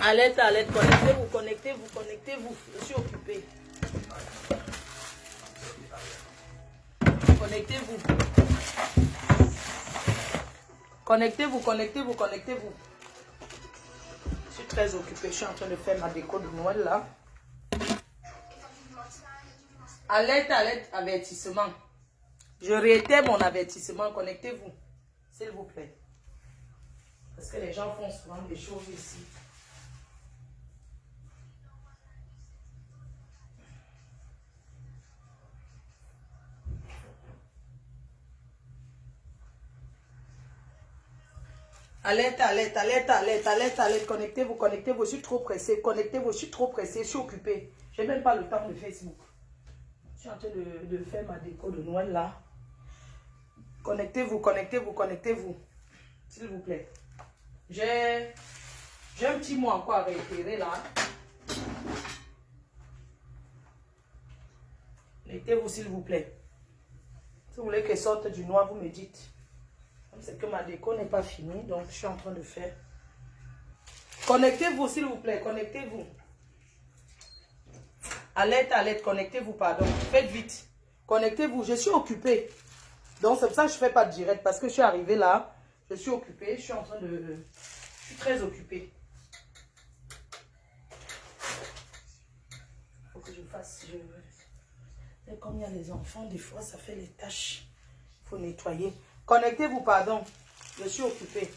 Alerte, alerte, connectez-vous, connectez-vous, connectez-vous. Je suis occupée. Connectez-vous. Connectez-vous, connectez-vous, connectez-vous. Je suis très occupée. Je suis en train de faire ma déco de Noël là. Alerte, alerte, avertissement. Je réitère mon avertissement. Connectez-vous, s'il vous plaît. Parce que les gens font souvent des choses ici. Alerte, alerte, alerte, alerte, alerte, alerte. Connectez-vous, connectez-vous. Je suis trop pressée. Connectez-vous, je suis trop pressée. Je suis occupée. Je n'ai même pas le temps de Facebook. Je suis en train de faire ma déco de Noël là. Connectez-vous, connectez-vous, connectez-vous. S'il vous plaît. J'ai un petit mot encore à réitérer là. Connectez-vous, s'il vous plaît. Si vous voulez qu'elle sorte du noir, vous me dites. C'est que ma déco n'est pas finie, donc je suis en train de faire. Connectez-vous, s'il vous plaît, connectez-vous. Alerte, alerte, connectez-vous, pardon. Faites vite. Connectez-vous, je suis occupée. Donc c'est pour ça que je ne fais pas de direct, parce que je suis arrivée là. Je suis occupée, je suis en train de... Je suis très occupée. Il faut que je fasse... Et comme il y a les enfants, des fois, ça fait les tâches. Il faut nettoyer. Connectez-vous, pardon. Je suis occupée.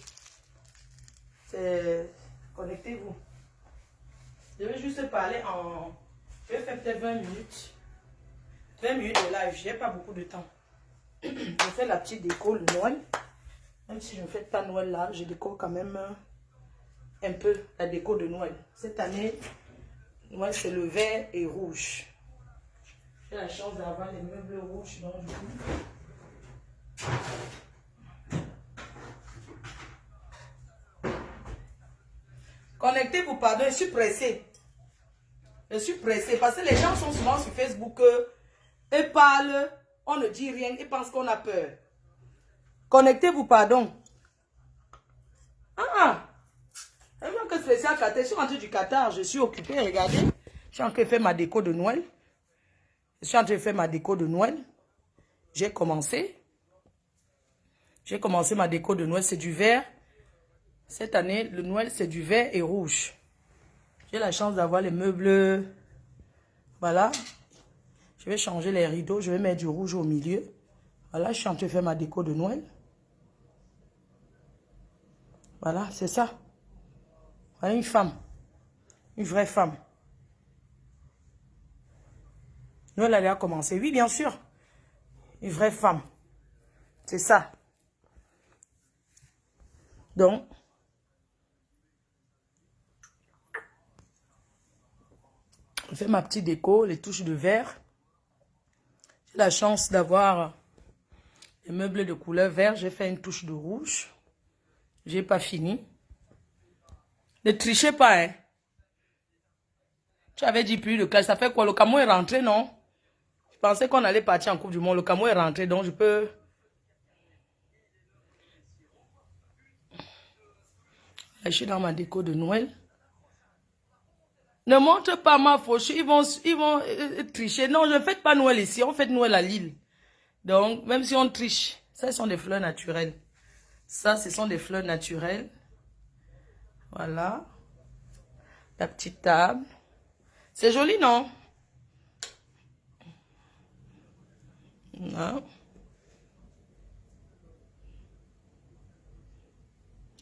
Connectez-vous. Je vais juste parler en... Je vais faire peut-être 20 minutes. 20 minutes de live. Je n'ai pas beaucoup de temps. Je fais la petite déco de Noël. Même si je ne fais pas Noël là, je décore quand même un peu la déco de Noël. Cette année, Noël c'est le vert et rouge. J'ai la chance d'avoir les meubles rouges donc du coup. Connectez-vous, pardon, je suis pressée. Je suis pressée parce que les gens sont souvent sur Facebook. Ils parlent, on ne dit rien, ils pensent qu'on a peur. Connectez-vous, pardon. Ah! Et moi que spécial Qatar, je suis rentrée du Qatar, je suis occupée, regardez. Je suis en train de faire ma déco de Noël. Je suis en train de faire ma déco de Noël. J'ai commencé. J'ai commencé ma déco de Noël, c'est du vert. Cette année, le Noël, c'est du vert et rouge. J'ai la chance d'avoir les meubles. Voilà. Je vais changer les rideaux, je vais mettre du rouge au milieu. Voilà, je suis en train de faire ma déco de Noël. Voilà, c'est ça. Voilà une femme. Une vraie femme. Noël allait à commencer. Oui, bien sûr. Une vraie femme. C'est ça. Donc, je fais ma petite déco, les touches de vert. J'ai la chance d'avoir les meubles de couleur vert. J'ai fait une touche de rouge. J'ai pas fini. Ne trichez pas, hein. Tu avais dit plus de classe. Ça fait quoi? Le Cameroun est rentré, non? Je pensais qu'on allait partir en Coupe du Monde. Le Cameroun est rentré, donc je peux... Je suis dans ma déco de Noël. Ne montre pas ma fauche. Ils vont tricher. Non, je ne fête pas Noël ici. On fête Noël à Lille. Donc, même si on triche, ça, ce sont des fleurs naturelles. Ça, ce sont des fleurs naturelles. Voilà. La petite table. C'est joli, non? Non.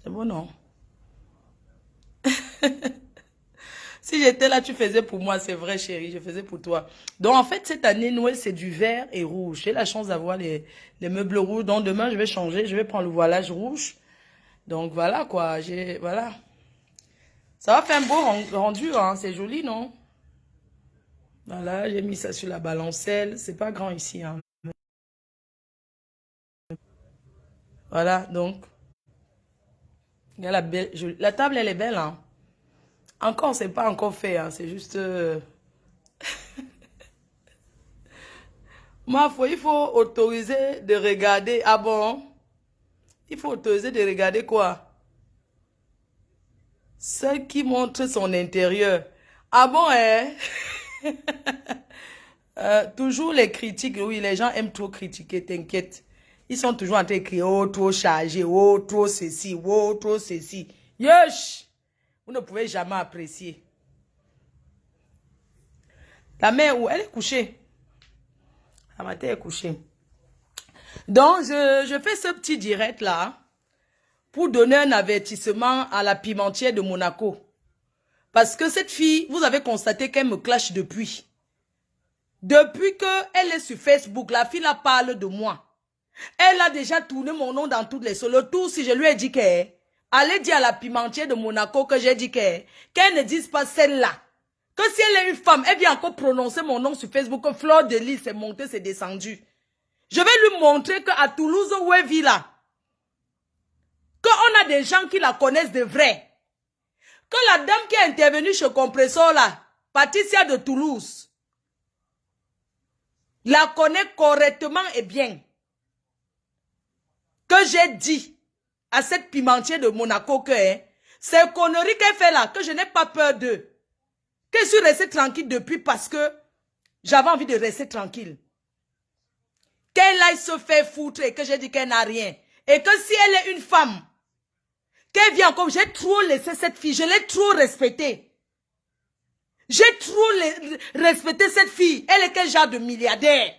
C'est bon, non? Si j'étais là, tu faisais pour moi, c'est vrai, chérie, je faisais pour toi. Donc, en fait, cette année, Noël, c'est du vert et rouge. J'ai la chance d'avoir les meubles rouges. Donc, demain, je vais changer. Je vais prendre le voilage rouge. Donc, voilà, quoi. Voilà. Ça va faire un beau rendu, hein. C'est joli, non? Voilà, j'ai mis ça sur la balancelle. C'est pas grand ici, hein. Voilà, donc. Regarde la belle. La table, elle est belle, hein. Encore, c'est pas encore fait, hein. C'est juste... il faut autoriser de regarder. Ah bon? Il faut autoriser de regarder quoi? Celle qui montre son intérieur. Ah bon, hein? Toujours les critiques, oui, les gens aiment trop critiquer, t'inquiète. Ils sont toujours en train d'écrire, oh, trop chargé, oh, trop ceci, oh, trop ceci. Yosh! Vous ne pouvez jamais apprécier. Ta mère, où? Elle est couchée. La matin est couchée. Donc, je fais ce petit direct là pour donner un avertissement à la pimentière de Monaco. Parce que cette fille, vous avez constaté qu'elle me clash depuis. Depuis qu'elle est sur Facebook, la fille là parle de moi. Elle a déjà tourné mon nom dans toutes les solos. Le tout, si je lui ai dit qu'elle, allez dire à la pimentière de Monaco que j'ai dit qu'elle ne dise pas celle-là. Que si elle est une femme, elle vient encore prononcer mon nom sur Facebook, que Fleur de Lys c'est monté, c'est descendu. Je vais lui montrer qu'à Toulouse, où elle vit là, qu'on a des gens qui la connaissent de vrai. Que la dame qui est intervenue chez Compressor là, Patricia de Toulouse, la connaît correctement et bien. Que j'ai dit à cette pimentière de Monaco que ces conneries qu'elle fait là, que je n'ai pas peur d'eux. Que je suis restée tranquille depuis parce que j'avais envie de rester tranquille. Qu'elle aille se faire foutre et que j'ai dit qu'elle n'a rien. Et que si elle est une femme, qu'elle vient comme j'ai trop laissé cette fille, je l'ai trop respectée. J'ai trop respecté cette fille. Elle est quel genre de milliardaire?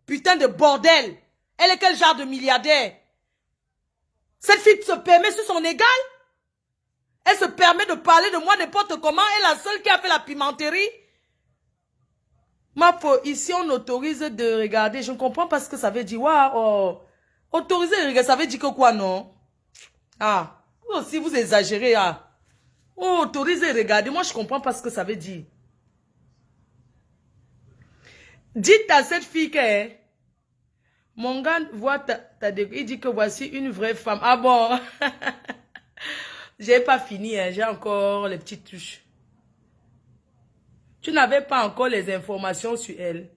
Putain de bordel. Elle est quel genre de milliardaire? Cette fille se permet sur son égal. Elle se permet de parler de moi n'importe comment. Elle est la seule qui a fait la pimenterie. Ici on autorise de regarder. Je ne comprends pas ce que ça veut dire. Waouh, autoriser de regarder, ça veut dire que quoi, non? Ah, vous aussi vous exagérez. Ah. Oh, autoriser de regarder. Moi je ne comprends pas ce que ça veut dire. Dites à cette fille que mon gars voit il dit que voici une vraie femme. Ah bon? J'ai pas fini, hein. J'ai encore les petites touches. Tu n'avais pas encore les informations sur elle.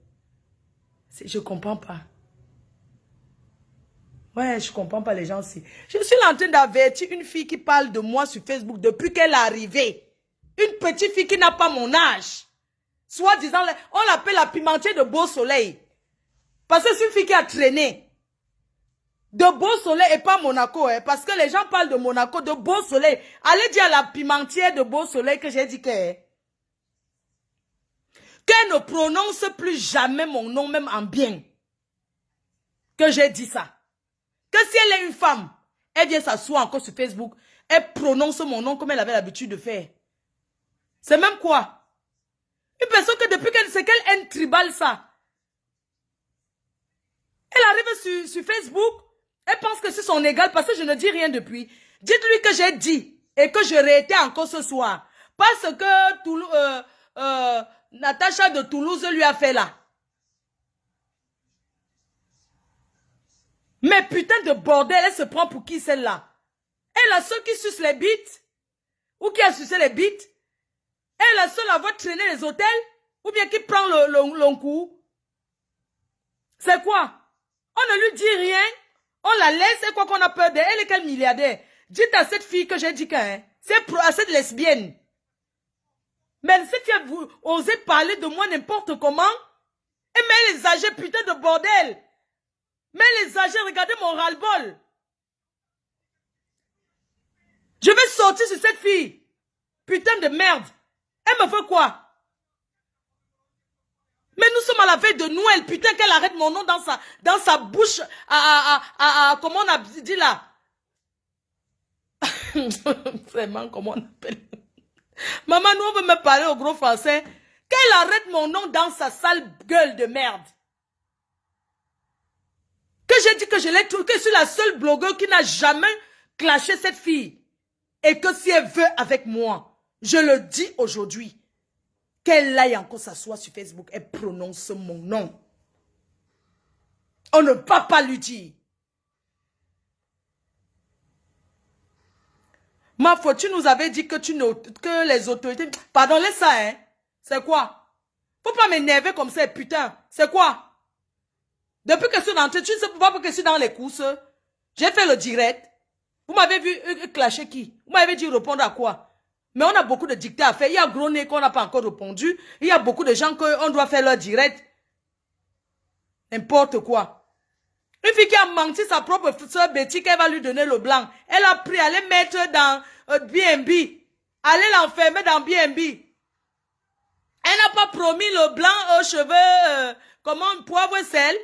Je comprends pas. Ouais, je comprends pas les gens aussi. Je suis en train d'avertir une fille qui parle de moi sur Facebook depuis qu'elle est arrivée. Une petite fille qui n'a pas mon âge. Soit disant, on l'appelle la pimentière de Beau Soleil. Parce que c'est une fille qui a traîné. De Beau Soleil et pas Monaco. Hein, parce que les gens parlent de Monaco, de Beau Soleil. Allez dire à la pimentière de Beau Soleil que j'ai dit qu'elle ne prononce plus jamais mon nom, même en bien. Que j'ai dit ça. Que si elle est une femme, elle vient s'asseoir encore sur Facebook, elle prononce mon nom comme elle avait l'habitude de faire. C'est même quoi? Une personne que depuis qu'elle sait qu'elle aime tribal ça. Elle arrive sur Facebook, elle pense que c'est son égal parce que je ne dis rien depuis. Dites-lui que j'ai dit et que je réétais encore ce soir. Parce que Natacha de Toulouse lui a fait là. Mais putain de bordel, elle se prend pour qui celle-là? Elle est la seule qui suce les bites? Ou qui a sucé les bites? Elle est la seule à avoir traîné les hôtels? Ou bien qui prend le long coup? C'est quoi? On ne lui dit rien? On la laisse? C'est quoi qu'on a peur d'elle? Elle est quelle milliardaire? Dites à cette fille que j'ai dit qu'elle, c'est à cette lesbienne. Mais cette fille a osé parler de moi n'importe comment? Et mais elle exagère, putain de bordel! Mais elle exagère, regardez mon ras-le-bol. Je vais sortir sur cette fille. Putain de merde. Elle me fait quoi? Mais nous sommes à la veille de Noël. Putain qu'elle arrête mon nom dans sa bouche. Comment on a dit là? Vraiment, comment on appelle? Maman, nous on veut me parler au gros français. Qu'elle arrête mon nom dans sa sale gueule de merde. Que j'ai dit que je l'ai trouvé, que je suis la seule blogueuse qui n'a jamais clashé cette fille. Et que si elle veut avec moi, je le dis aujourd'hui, qu'elle aille encore s'asseoir sur Facebook et prononce mon nom. On ne va pas lui dire. Ma foi, tu nous avais dit que, que les autorités... Pardon, laisse ça, hein. C'est quoi? Faut pas m'énerver comme ça, putain. C'est quoi? Depuis que je suis rentrée, tu ne sais pas que je suis dans les courses. J'ai fait le direct. Vous m'avez vu clasher qui? Vous m'avez dit répondre à quoi? Mais on a beaucoup de dictats à faire. Il y a gros nez qu'on n'a pas encore répondu. Il y a beaucoup de gens qu'on doit faire leur direct. N'importe quoi. Une fille qui a menti sa propre soeur Betty, qu'elle va lui donner le blanc. Elle a pris à les mettre dans BNB. Aller l'enfermer dans BNB. Elle n'a pas promis le blanc aux cheveux, comment, poivre et sel.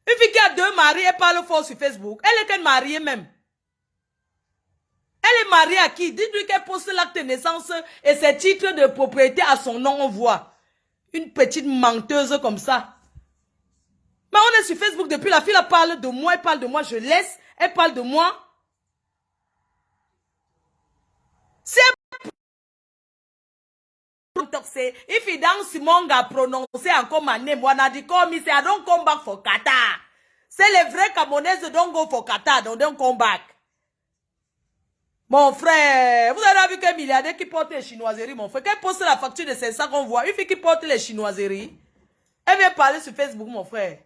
Une fille qui a 2 maris, elle parle fort sur Facebook. Elle est qu'elle mariée même. Elle est mariée à qui? Dites-lui qu'elle poste l'acte de naissance et ses titres de propriété à son nom, on voit. Une petite menteuse comme ça. Mais on est sur Facebook depuis, la fille elle parle de moi, elle parle de moi, je laisse, elle parle de moi. C'est if you don't Simonga prononcer encore ma name, on a dit comme il I don't come back for Qatar. C'est les vrais Camerounais don't go for Qatar, don't come back. Mon frère, vous avez vu qu'un milliardaire qui porte les chinoiseries, mon frère, qu'elle poste la facture de 500 qu'on voit, une fille qui porte les chinoiseries, elle vient parler sur Facebook, mon frère.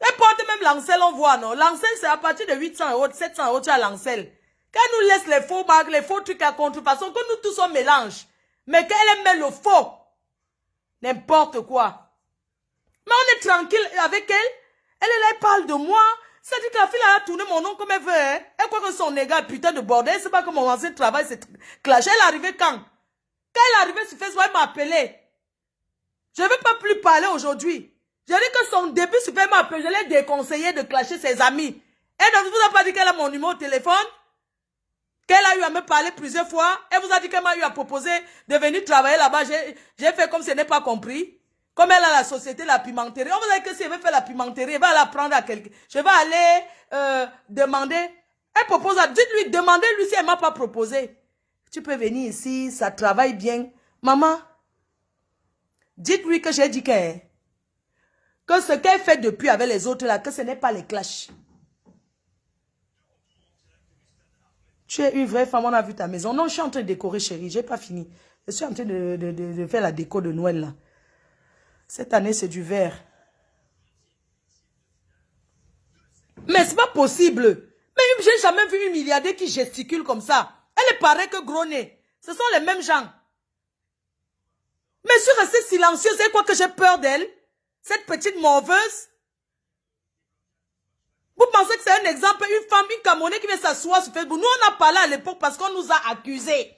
Elle porte même Lancel, on voit, non? Lancel, c'est à partir de 800 euros, 700 euros, tu as Lancel. Qu'elle nous laisse les faux marques, les faux trucs à contrefaçon, que nous tous on mélange. Mais qu'elle met le faux. N'importe quoi. Mais on est tranquille avec elle. Elle est là, elle parle de moi. Ça dit que la fille a tourné mon nom comme elle veut. Hein? Elle croit que son égal, putain de bordel. C'est pas que mon ancien travail, c'est clash. Elle est arrivée quand? Quand elle est arrivée sur Facebook, elle m'a appelé. Je ne vais pas plus parler aujourd'hui. J'ai dit que son début sur Facebook m'a appelé. Je l'ai déconseillé de clasher ses amis. Elle ne vous a pas dit qu'elle a mon numéro de téléphone? Qu'elle a eu à me parler plusieurs fois. Elle vous a dit qu'elle m'a eu à proposer de venir travailler là-bas. J'ai fait comme si elle n'est pas compris. Comme elle a la société, la pimenterie. On vous a dit que si elle veut faire la pimenterie, elle va la prendre à quelqu'un. Je vais aller demander. Elle propose à... Dites-lui, demandez-lui si elle ne m'a pas proposé. Tu peux venir ici, ça travaille bien. Maman, dites-lui que j'ai dit que ce qu'elle fait depuis avec les autres là, que ce n'est pas les clashs. Tu es une vraie femme, on a vu ta maison. Non, je suis en train de décorer, chérie. Je n'ai pas fini. Je suis en train de faire la déco de Noël, là. Cette année, c'est du vert. Mais c'est pas possible. Mais je n'ai jamais vu une milliardaire qui gesticule comme ça. Elle est pareille que gros nez. Ce sont les mêmes gens. Mais je suis restée silencieuse. C'est quoi que j'ai peur d'elle? Cette petite morveuse. Vous pensez que c'est un exemple, une femme, une Camerounaise qui vient s'asseoir sur Facebook. Nous, on a parlé à l'époque parce qu'on nous a accusés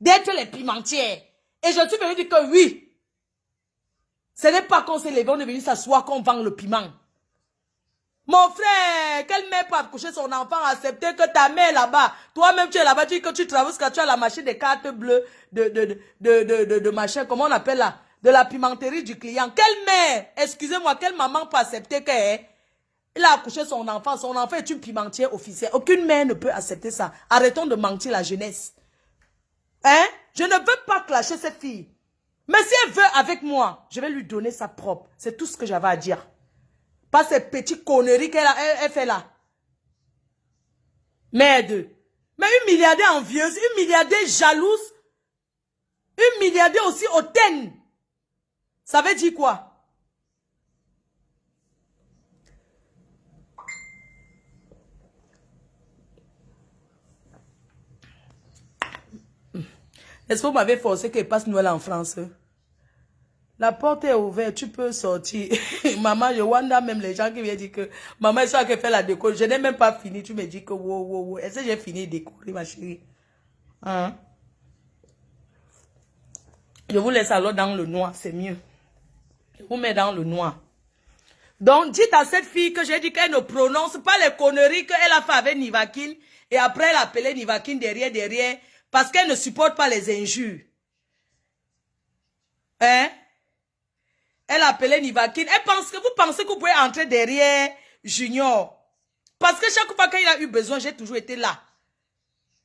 d'être les pimentières. Et je suis venue dire que oui. Ce n'est pas qu'on s'est levé, on est venu s'asseoir qu'on vend le piment. Mon frère, quelle mère peut accoucher son enfant, accepter que ta mère là-bas, toi-même tu es là-bas, tu dis que tu travailles parce que tu as la machine des cartes bleues de machin, comment on appelle là, de la pimenterie du client. Quelle mère, excusez-moi, quelle maman peut accepter que... Il a accouché son enfant est une pimentière officielle. Aucune mère ne peut accepter ça. Arrêtons de mentir la jeunesse. Hein? Je ne veux pas clasher cette fille. Mais si elle veut avec moi, je vais lui donner sa propre. C'est tout ce que j'avais à dire. Pas ces petites conneries qu'elle fait là. Merde. Mais une milliardaire envieuse, une milliardaire jalouse, une milliardaire aussi hautaine. Ça veut dire quoi? Est-ce que vous m'avez forcé qu'elle passe Noël en France? La porte est ouverte, tu peux sortir. Maman, je wonder même les gens qui viennent dire que maman est sûre qu'elle fait la déco. Je n'ai même pas fini. Tu me dis que wow. Est-ce que j'ai fini de décorer, ma chérie? Hein? Je vous laisse alors dans le noir, c'est mieux. Je vous mets dans le noir. Donc, dites à cette fille que j'ai dit qu'elle ne prononce pas les conneries qu'elle a fait avec Nivakine. Et après, elle a appelé Nivakine derrière. Parce qu'elle ne supporte pas les injures. Hein? Elle a appelé Nivakine. Vous pensez que vous pouvez entrer derrière Junior. Parce que chaque fois qu'il a eu besoin, j'ai toujours été là.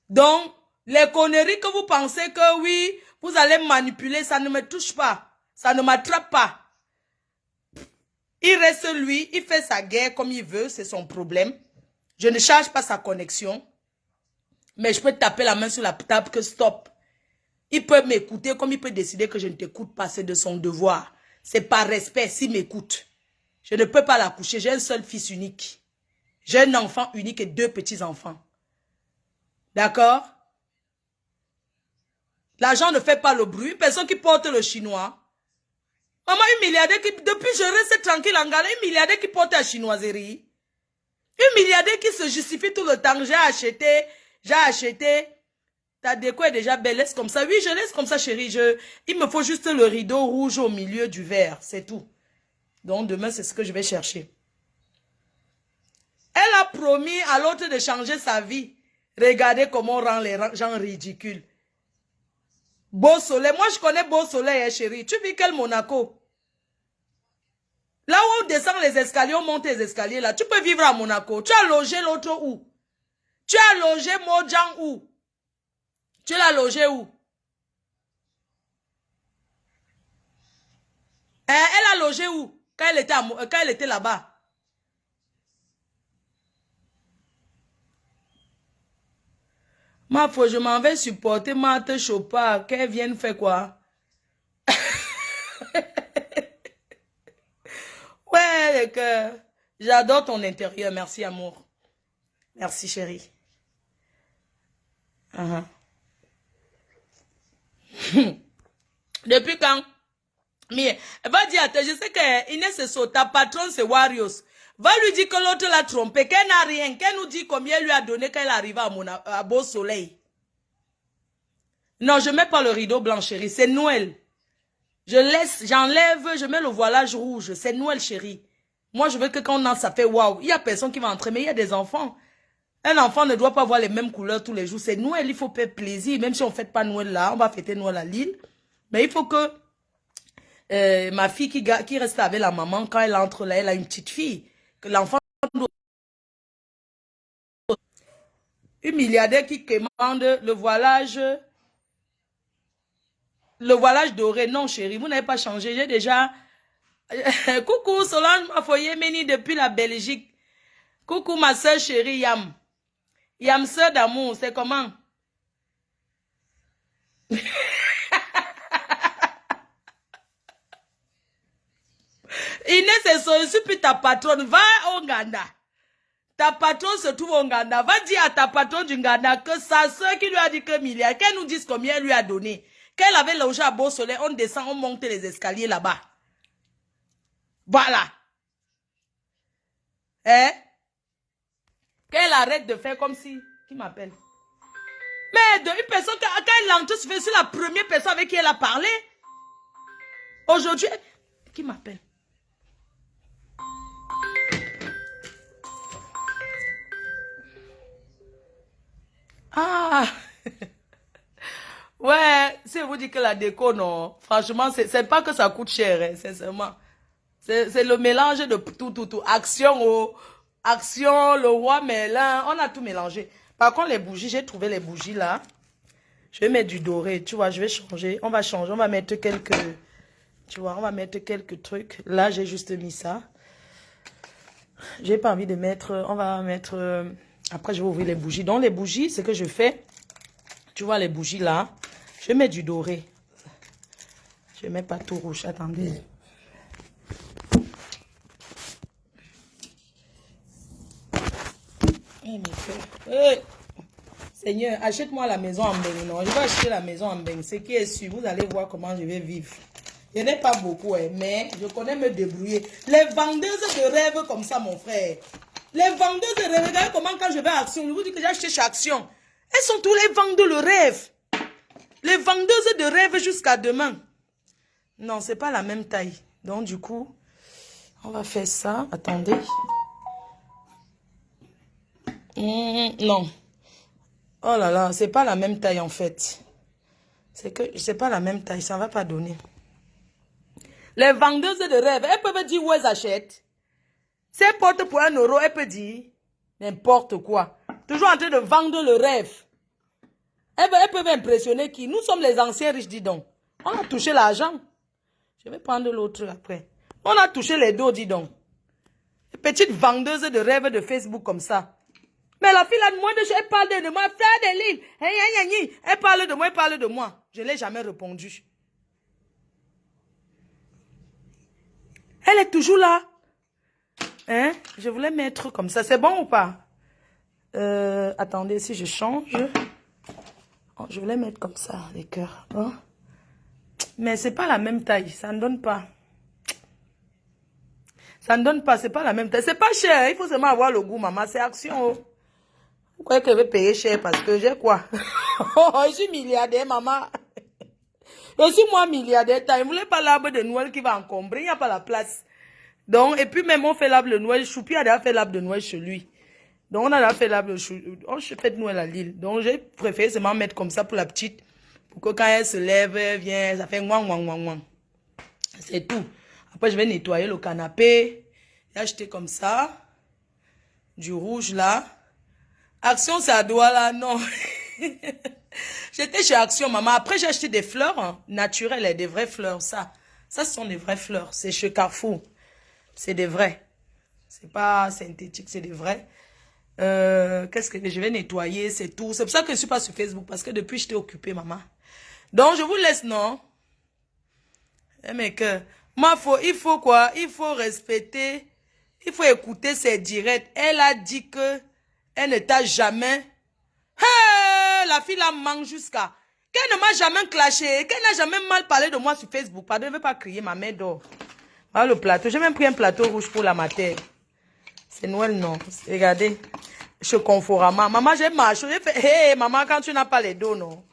Donc, les conneries que vous pensez que oui, vous allez manipuler, ça ne me touche pas. Ça ne m'attrape pas. Il reste lui, il fait sa guerre comme il veut, c'est son problème. Je ne charge pas sa connexion. Mais je peux taper la main sur la table que stop. Il peut m'écouter comme il peut décider que je ne t'écoute pas, c'est de son devoir. C'est par respect s'il m'écoute. Je ne peux pas l'accoucher, j'ai un seul fils unique. J'ai un enfant unique et 2 petits-enfants. D'accord? L'argent ne fait pas le bruit. Une personne qui porte le chinois. Maman, une milliardaire qui, depuis je reste tranquille en Ghana, une milliardaire qui porte la chinoiserie. Une milliardaire qui se justifie tout le temps. J'ai acheté. Ta déco est déjà belle, laisse comme ça. Oui, je laisse comme ça, chérie. Il me faut juste le rideau rouge au milieu du verre, c'est tout. Donc demain, c'est ce que je vais chercher. Elle a promis à l'autre de changer sa vie. Regardez comment on rend les gens ridicules. Beau soleil. Moi, je connais Beau Soleil, hein, chérie. Tu vis quel Monaco? Là où on descend les escaliers, on monte les escaliers, là. Tu peux vivre à Monaco. Tu as logé l'autre où? Tu as logé Mojang où? Tu l'as logé où? Elle a logé où? Quand elle était là-bas. Ma foi, je m'en vais supporter Marthe Chopard. Qu'elle vienne faire quoi? Ouais, le cœur. J'adore ton intérieur. Merci, amour. Merci, chérie. Depuis quand? Mais, elle va dire, je sais que Inès est so, ta patronne c'est Warriors. Va lui dire que l'autre l'a trompé, qu'elle n'a rien, qu'elle nous dit combien elle lui a donné quand elle arrive à Beau Soleil. Non, je mets pas le rideau blanc, chérie, c'est Noël. J'enlève, je mets le voilage rouge, c'est Noël, chérie. Moi, je veux que quand on entre, ça fait waouh. Il y a personne qui va entrer, mais il y a des enfants. Un enfant ne doit pas voir les mêmes couleurs tous les jours. C'est Noël, il faut faire plaisir. Même si on ne fête pas Noël là, on va fêter Noël à Lille. Mais il faut que ma fille qui reste avec la maman, quand elle entre là, elle a une petite fille. Que l'enfant... Une milliardaire qui commande le voilage doré. Non, chérie, vous n'avez pas changé. J'ai déjà... Coucou, Solange Mafoye Meni depuis la Belgique. Coucou, ma soeur chérie Yam. Yam, soeur d'amour, c'est comment? Inès est je suis plus ta patronne. Va au Ghana. Ta patronne se trouve au Ghana. Va dire à ta patronne du Ghana que sa soeur qui lui a dit que milliard, qu'elle nous dise combien elle lui a donné. Qu'elle avait logé à Beau Soleil, on descend, on monte les escaliers là-bas. Voilà. Hein? Qu'elle arrête de faire comme si... Qui m'appelle? Mais une personne, quand elle entre, c'est la première personne avec qui elle a parlé. Aujourd'hui, qui m'appelle? Ah! Ouais, si vous dites que la déco, non. Franchement, c'est pas que ça coûte cher, hein, sincèrement. C'est le mélange de tout. Action, le roi Merlin, on a tout mélangé. Par contre, les bougies, j'ai trouvé les bougies là. Je vais mettre du doré, tu vois, je vais changer. On va changer, on va mettre quelques... Tu vois, on va mettre quelques trucs. Là, j'ai juste mis ça. J'ai pas envie de mettre... On va mettre... Après, je vais ouvrir les bougies. Donc, les bougies, ce que je fais... Tu vois, les bougies là. Je vais mettre du doré. Je ne mets pas tout rouge. Attendez. Hey, Seigneur, achète-moi la maison en Beng. Non, je vais acheter la maison en Beng. Ce qui est sûr, vous allez voir comment je vais vivre. Je n'ai pas beaucoup, mais je connais me débrouiller. Les vendeuses de rêves comme ça, mon frère. Les vendeuses de rêves, regardez comment quand je vais à Action, je vous dis que j'ai acheté chez Action. Elles sont tous les vendeurs de rêve. Les vendeuses de rêve jusqu'à demain. Non, c'est pas la même taille. Donc, du coup, on va faire ça. Attendez. Non. Oh là là, c'est pas la même taille en fait. C'est pas la même taille, ça ne va pas donner. Les vendeuses de rêve, elles peuvent dire où elles achètent. Si elles portent pour 1 euro, elles peuvent dire n'importe quoi. Toujours en train de vendre le rêve. Elles peuvent impressionner qui? Nous sommes les anciens riches, dis donc. On a touché l'argent. Je vais prendre l'autre après. On a touché les dos, dis donc. Les petites vendeuses de rêve de Facebook comme ça. Mais la fille là, moi, elle parle de moi, faire des lignes. Elle parle de moi, elle parle de moi. Je ne l'ai jamais répondu. Elle est toujours là. Hein? Je voulais mettre comme ça. C'est bon ou pas? Attendez, si je change. Oh, je voulais mettre comme ça, les cœurs. Hein? Mais c'est pas la même taille. Ça ne donne pas. Ça ne donne pas. C'est pas la même taille. C'est pas cher. Il faut seulement avoir le goût, maman. C'est Action. Oh. Vous croyez que je vais payer cher parce que j'ai quoi? Oh, je suis milliardaire, maman. Je suis moi milliardaire. Vous ne voulez pas l'arbre de Noël qui va encombrer. Il n'y a pas la place. Donc, et puis même on fait l'arbre de Noël. Choupi a déjà fait l'arbre de Noël chez lui. Donc on a déjà fait l'arbre de Choupi. Oh, je fais de Noël à Lille. Donc j'ai préféré seulement mettre comme ça pour la petite. Pour que quand elle se lève, elle vient, ça fait ouang, ouang, ouang, ouang. C'est tout. Après je vais nettoyer le canapé. J'ai acheté comme ça. Du rouge là. Action, c'est à doigt là, non. J'étais chez Action, maman. Après, j'ai acheté des fleurs hein, naturelles, des vraies fleurs. Ça, ce sont des vraies fleurs. C'est chez Carrefour. C'est des vrais. C'est pas synthétique, c'est des vrais. Qu'est-ce que je vais nettoyer, c'est tout. C'est pour ça que je ne suis pas sur Facebook, parce que depuis, j'étais occupée, maman. Donc, je vous laisse, non? Eh, mais que, moi, il faut quoi? Il faut respecter, il faut écouter ses directs. Elle a dit que elle ne t'a jamais... Hey, la fille là manque jusqu'à... Qu'elle ne m'a jamais clashé, qu'elle n'a jamais mal parlé de moi sur Facebook. Pardon, je ne vais pas crier, ma mère dort. Voilà le plateau. J'ai même pris un plateau rouge pour la mater. C'est Noël, non. Regardez. Je Conforama. Maman, j'ai marché. J'ai fait, hé, maman, quand tu n'as pas les dos, non.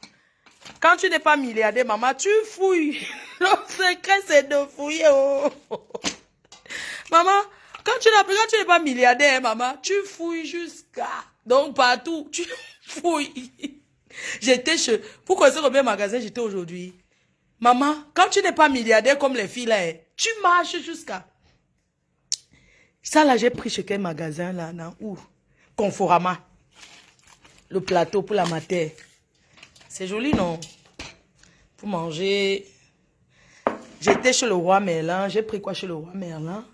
Quand tu n'es pas milliardaire, maman, tu fouilles. Le secret, c'est de fouiller. Oh. Maman, quand tu n'es pas milliardaire, maman, tu fouilles jusqu'à... Donc, partout, tu fouilles. J'étais chez... Pourquoi c'est combien de magasins j'étais aujourd'hui? Maman, quand tu n'es pas milliardaire comme les filles là, tu marches jusqu'à... Ça là, j'ai pris chez quel magasin là, non? Où? Conforama. Le plateau pour la mater. C'est joli, non? Pour manger. J'étais chez le roi Merlin. J'ai pris quoi chez le roi Merlin?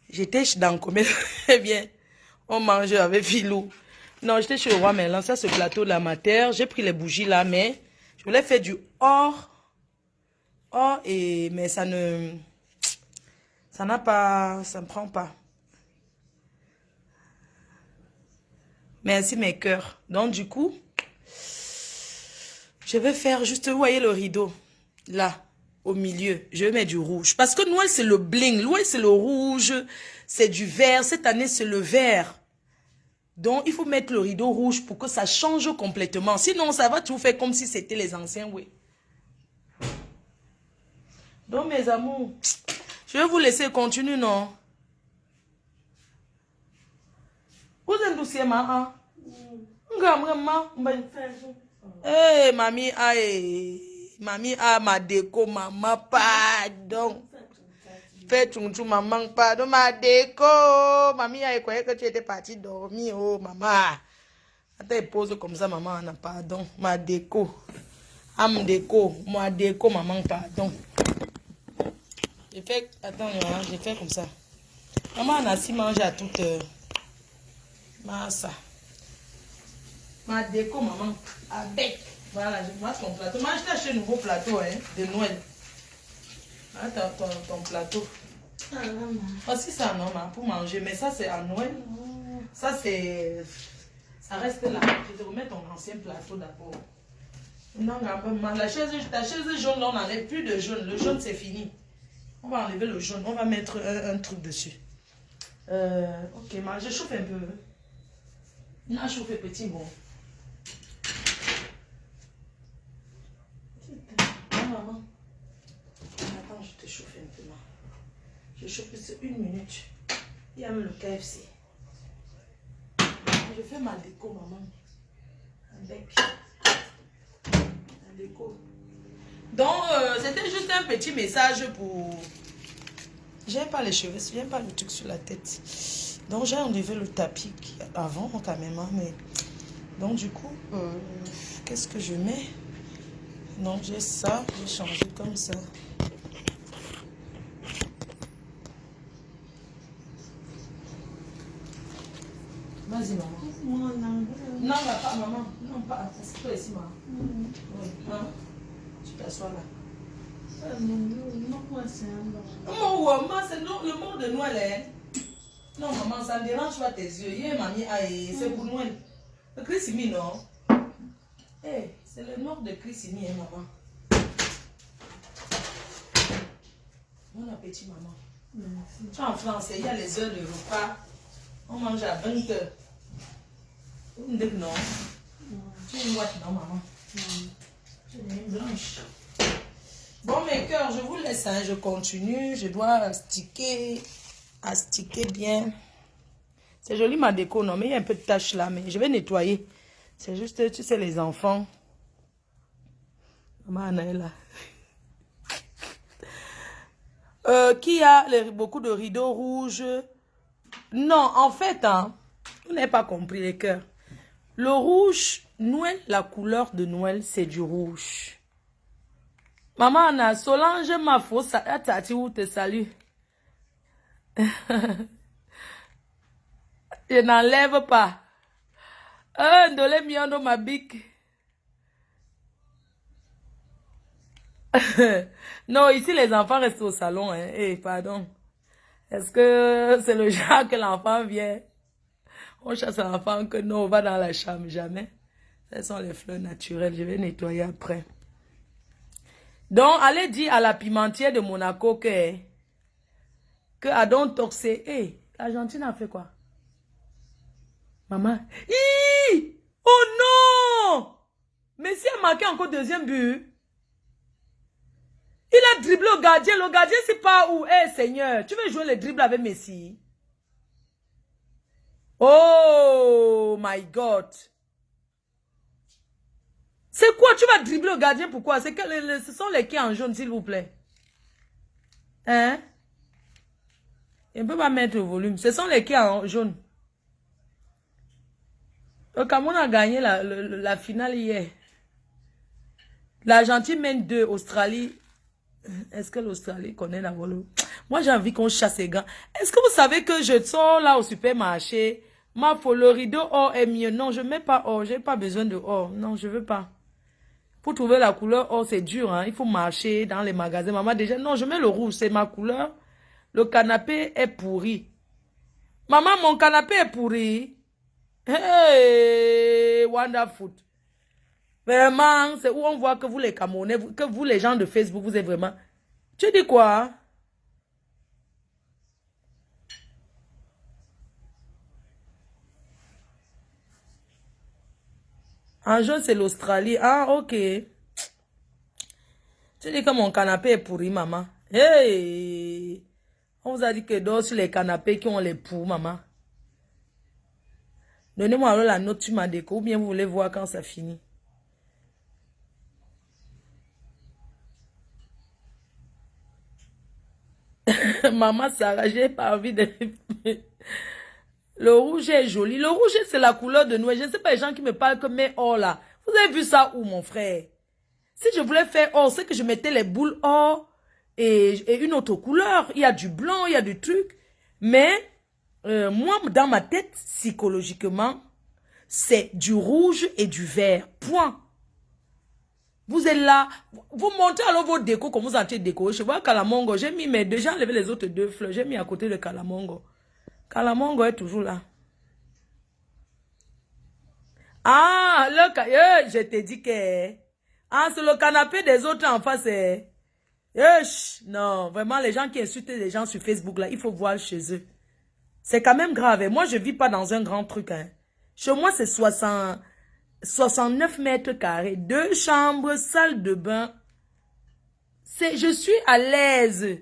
J'étais dans combien? Eh bien, on mangeait avec Filou. Non, j'étais chez le roi Merlin. Ça, c'est le plateau de la mater. J'ai pris les bougies là, mais je voulais faire du or. Or et... Mais ça ne... Ça n'a pas... Ça ne prend pas. Merci mes cœurs. Donc du coup, je vais faire juste, vous voyez le rideau, là, au milieu. Je vais mettre du rouge. Parce que Noël, c'est le bling. Noël, c'est le rouge. C'est du vert. Cette année, c'est le vert. Donc, il faut mettre le rideau rouge pour que ça change complètement. Sinon, ça va tout faire comme si c'était les anciens, oui. Donc, mes amours, je vais vous laisser continuer, non? Vous êtes doucier, maman? Eh, mamie, aïe. Mamie, ah, ma déco, maman, pardon. Fais tout, maman, pardon, ma déco. Mamie, elle croyait que tu étais partie dormir, oh, maman. Attends, pose comme ça, maman, pardon. Ma déco. Am déco, moi déco, maman, pardon. J'ai fait, attends, j'ai fait comme ça. Maman, on a si mangé à toute heure. Ça. Ma déco, maman, avec. Voilà, je mange ton plateau. Moi, je t'ai acheté un nouveau plateau hein, de Noël. Attends, ton plateau. Oh, si c'est en homme, pour manger. Mais ça, c'est à Noël. Ça, c'est... Ça reste là. Je te remets ton ancien plateau d'abord. Non, la chaise, ta chaise jaune, là, on n'enlève plus de jaune. Le jaune, c'est fini. On va enlever le jaune. On va mettre un truc dessus. Ok, je chauffe un peu. Non, chauffe petit, bon. Maman. Attends, je te chauffe un peu, maman. Je chauffe juste 1 minute. Il y a même le KFC. Je fais ma déco, maman. Avec la déco. Donc, c'était juste un petit message pour... J'aime pas les cheveux, j'aime pas le truc sur la tête. Donc, j'ai enlevé le tapis avant, quand même. Hein, mais... Donc, du coup, qu'est-ce que je mets? Non, j'ai ça. J'ai changé comme ça. Vas-y, maman. Non, pas maman. Non, pas. C'est toi ici, maman. Oui, hein? Tu t'assois là. Maman, c'est le mot de Noël. Hein? Non, maman, ça me dérange pas tes yeux. Mamie, c'est pour Noël. Le Christ, non? Eh, C'est le noir de Christine, maman. Bon appétit, maman. Tu es en France, il y a les heures de repas. On mange à 20 heures. Non. Tu es une boîte, non, maman? Tu es une blanche. Bon, mes cœurs, je vous laisse, hein, je continue. Je dois astiquer bien. C'est joli ma déco, non, mais il y a un peu de taches là, mais je vais nettoyer. C'est juste, tu sais, les enfants. Maman Anna est là. Qui a beaucoup de rideaux rouges? Non, en fait, hein, vous n'avez pas compris les cœurs. Le rouge, Noël, la couleur de Noël, c'est du rouge. Maman Anna, Solange m'a fausse, Tati ou te salue. Je n'enlève pas. Ndolé miondo ma bic. Non, ici les enfants restent au salon. Hein. Eh, pardon. Est-ce que c'est le genre que l'enfant vient? On chasse l'enfant que non, on va dans la chambre, jamais. Ce sont les fleurs naturelles. Je vais nettoyer après. Donc, allez dire à la pimentière de Monaco que Adon Toxé. Hé, l'Argentine a fait quoi? Maman. Hi! Oh non! Messi a marqué encore deuxième but. Il a dribblé au gardien. Le gardien, c'est pas où. Eh, Seigneur, tu veux jouer le dribble avec Messi? Oh my God. C'est quoi? Tu vas dribbler au gardien, pourquoi? Ce sont les qui en jaune, s'il vous plaît. Hein? Il ne peut pas mettre le volume. Ce sont les qui en jaune. Le Cameroun a gagné la finale hier. L'Argentine mène 2, Australie. Est-ce que l'Australie connaît la volo? Moi, j'ai envie qu'on chasse les gants. Est-ce que vous savez que je sors là au supermarché? Le rideau or est mieux. Non, je ne mets pas or. Je n'ai pas besoin de or. Non, je ne veux pas. Pour trouver la couleur or, c'est dur. Hein? Il faut marcher dans les magasins. Maman, déjà, non, je mets le rouge. C'est ma couleur. Le canapé est pourri. Maman, mon canapé est pourri. Hey, wonderful. Vraiment, c'est où on voit que vous les Camerounais, que vous les gens de Facebook, vous êtes vraiment... Tu dis quoi? En jaune, c'est l'Australie. Ah, ok. Tu dis que mon canapé est pourri, maman. Hey! On vous a dit que dors sur les canapés qui ont les poux, maman. Donnez-moi alors la note sur ma déco, ou bien vous voulez voir quand ça finit. Maman Sarah, j'ai pas envie de... Le rouge est joli. Le rouge, c'est la couleur de Noël. Je ne sais pas les gens qui me parlent que mes or là. Vous avez vu ça où, mon frère? Si je voulais faire or, c'est que je mettais les boules or et une autre couleur. Il y a du blanc, il y a du truc. Mais moi, dans ma tête, psychologiquement, c'est du rouge et du vert. Point. Vous êtes là, vous montez alors vos décos comme vous êtes décoré. Je vois Kalamongo, j'ai mis mes deux, j'ai enlevé les autres 2 fleurs, j'ai mis à côté de Kalamongo. Kalamongo est toujours là. Ah, je t'ai dit que... Ah, c'est le canapé des autres en face. Non, vraiment, les gens qui insultent les gens sur Facebook, là, il faut voir chez eux. C'est quand même grave. Et moi, je ne vis pas dans un grand truc. Hein. Chez moi, c'est 69 mètres carrés. 2 chambres, salle de bain. Je suis à l'aise.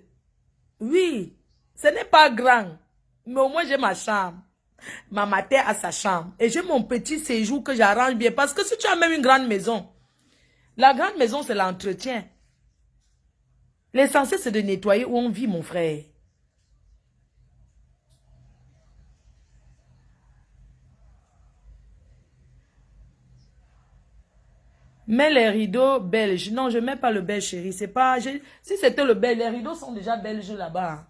Oui, ce n'est pas grand. Mais au moins, j'ai ma chambre. Ma mère a sa chambre. Et j'ai mon petit séjour que j'arrange bien. Parce que si tu as même une grande maison, la grande maison, c'est l'entretien. L'essentiel, c'est de nettoyer où on vit, mon frère. Mets les rideaux belges. Non, je ne mets pas le belge, chérie. C'est pas... Si c'était le belge, les rideaux sont déjà belges là-bas.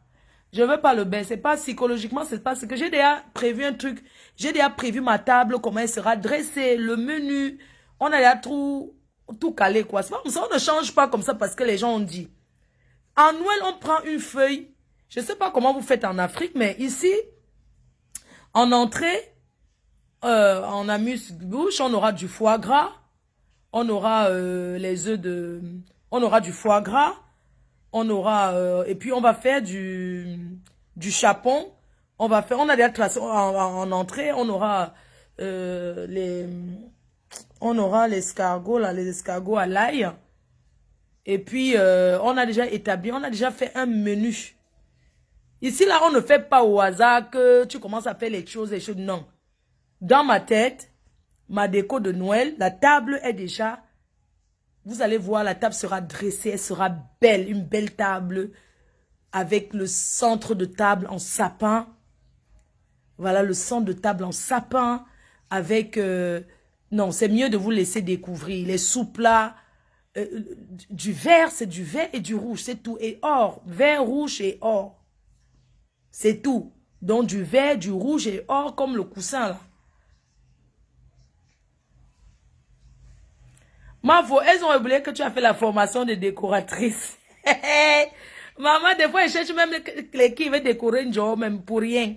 Je ne veux pas le belge. C'est pas psychologiquement, c'est pas ce que j'ai déjà prévu un truc. J'ai déjà prévu ma table, comment elle sera dressée, le menu. On a déjà tout calé, quoi. C'est pas comme ça, on ne change pas comme ça parce que les gens ont dit. En Noël, on prend une feuille. Je ne sais pas comment vous faites en Afrique, mais ici, en entrée, en amuse-bouche, on aura du foie gras. On aura les œufs de... On aura du foie gras. On aura... et puis, on va faire du chapon. On a déjà tracé en entrée. On aura on aura l'escargot, là, les escargots à l'ail. Et puis, on a déjà établi, on a déjà fait un menu. Ici, là, on ne fait pas au hasard que tu commences à faire les choses. Non. Dans ma tête, ma déco de Noël, la table est déjà... Vous allez voir, la table sera dressée, elle sera belle. Une belle table avec le centre de table en sapin. Voilà, le centre de table en sapin avec... non, c'est mieux de vous laisser découvrir. Les sous-plats, du vert, c'est du vert et du rouge, c'est tout. Et or, vert, rouge et or. C'est tout. Donc, du vert, du rouge et or comme le coussin, là. Mavo, elles ont oublié que tu as fait la formation de décoratrice. Maman, des fois, elle cherche même les qui veut décorer une job, même pour rien.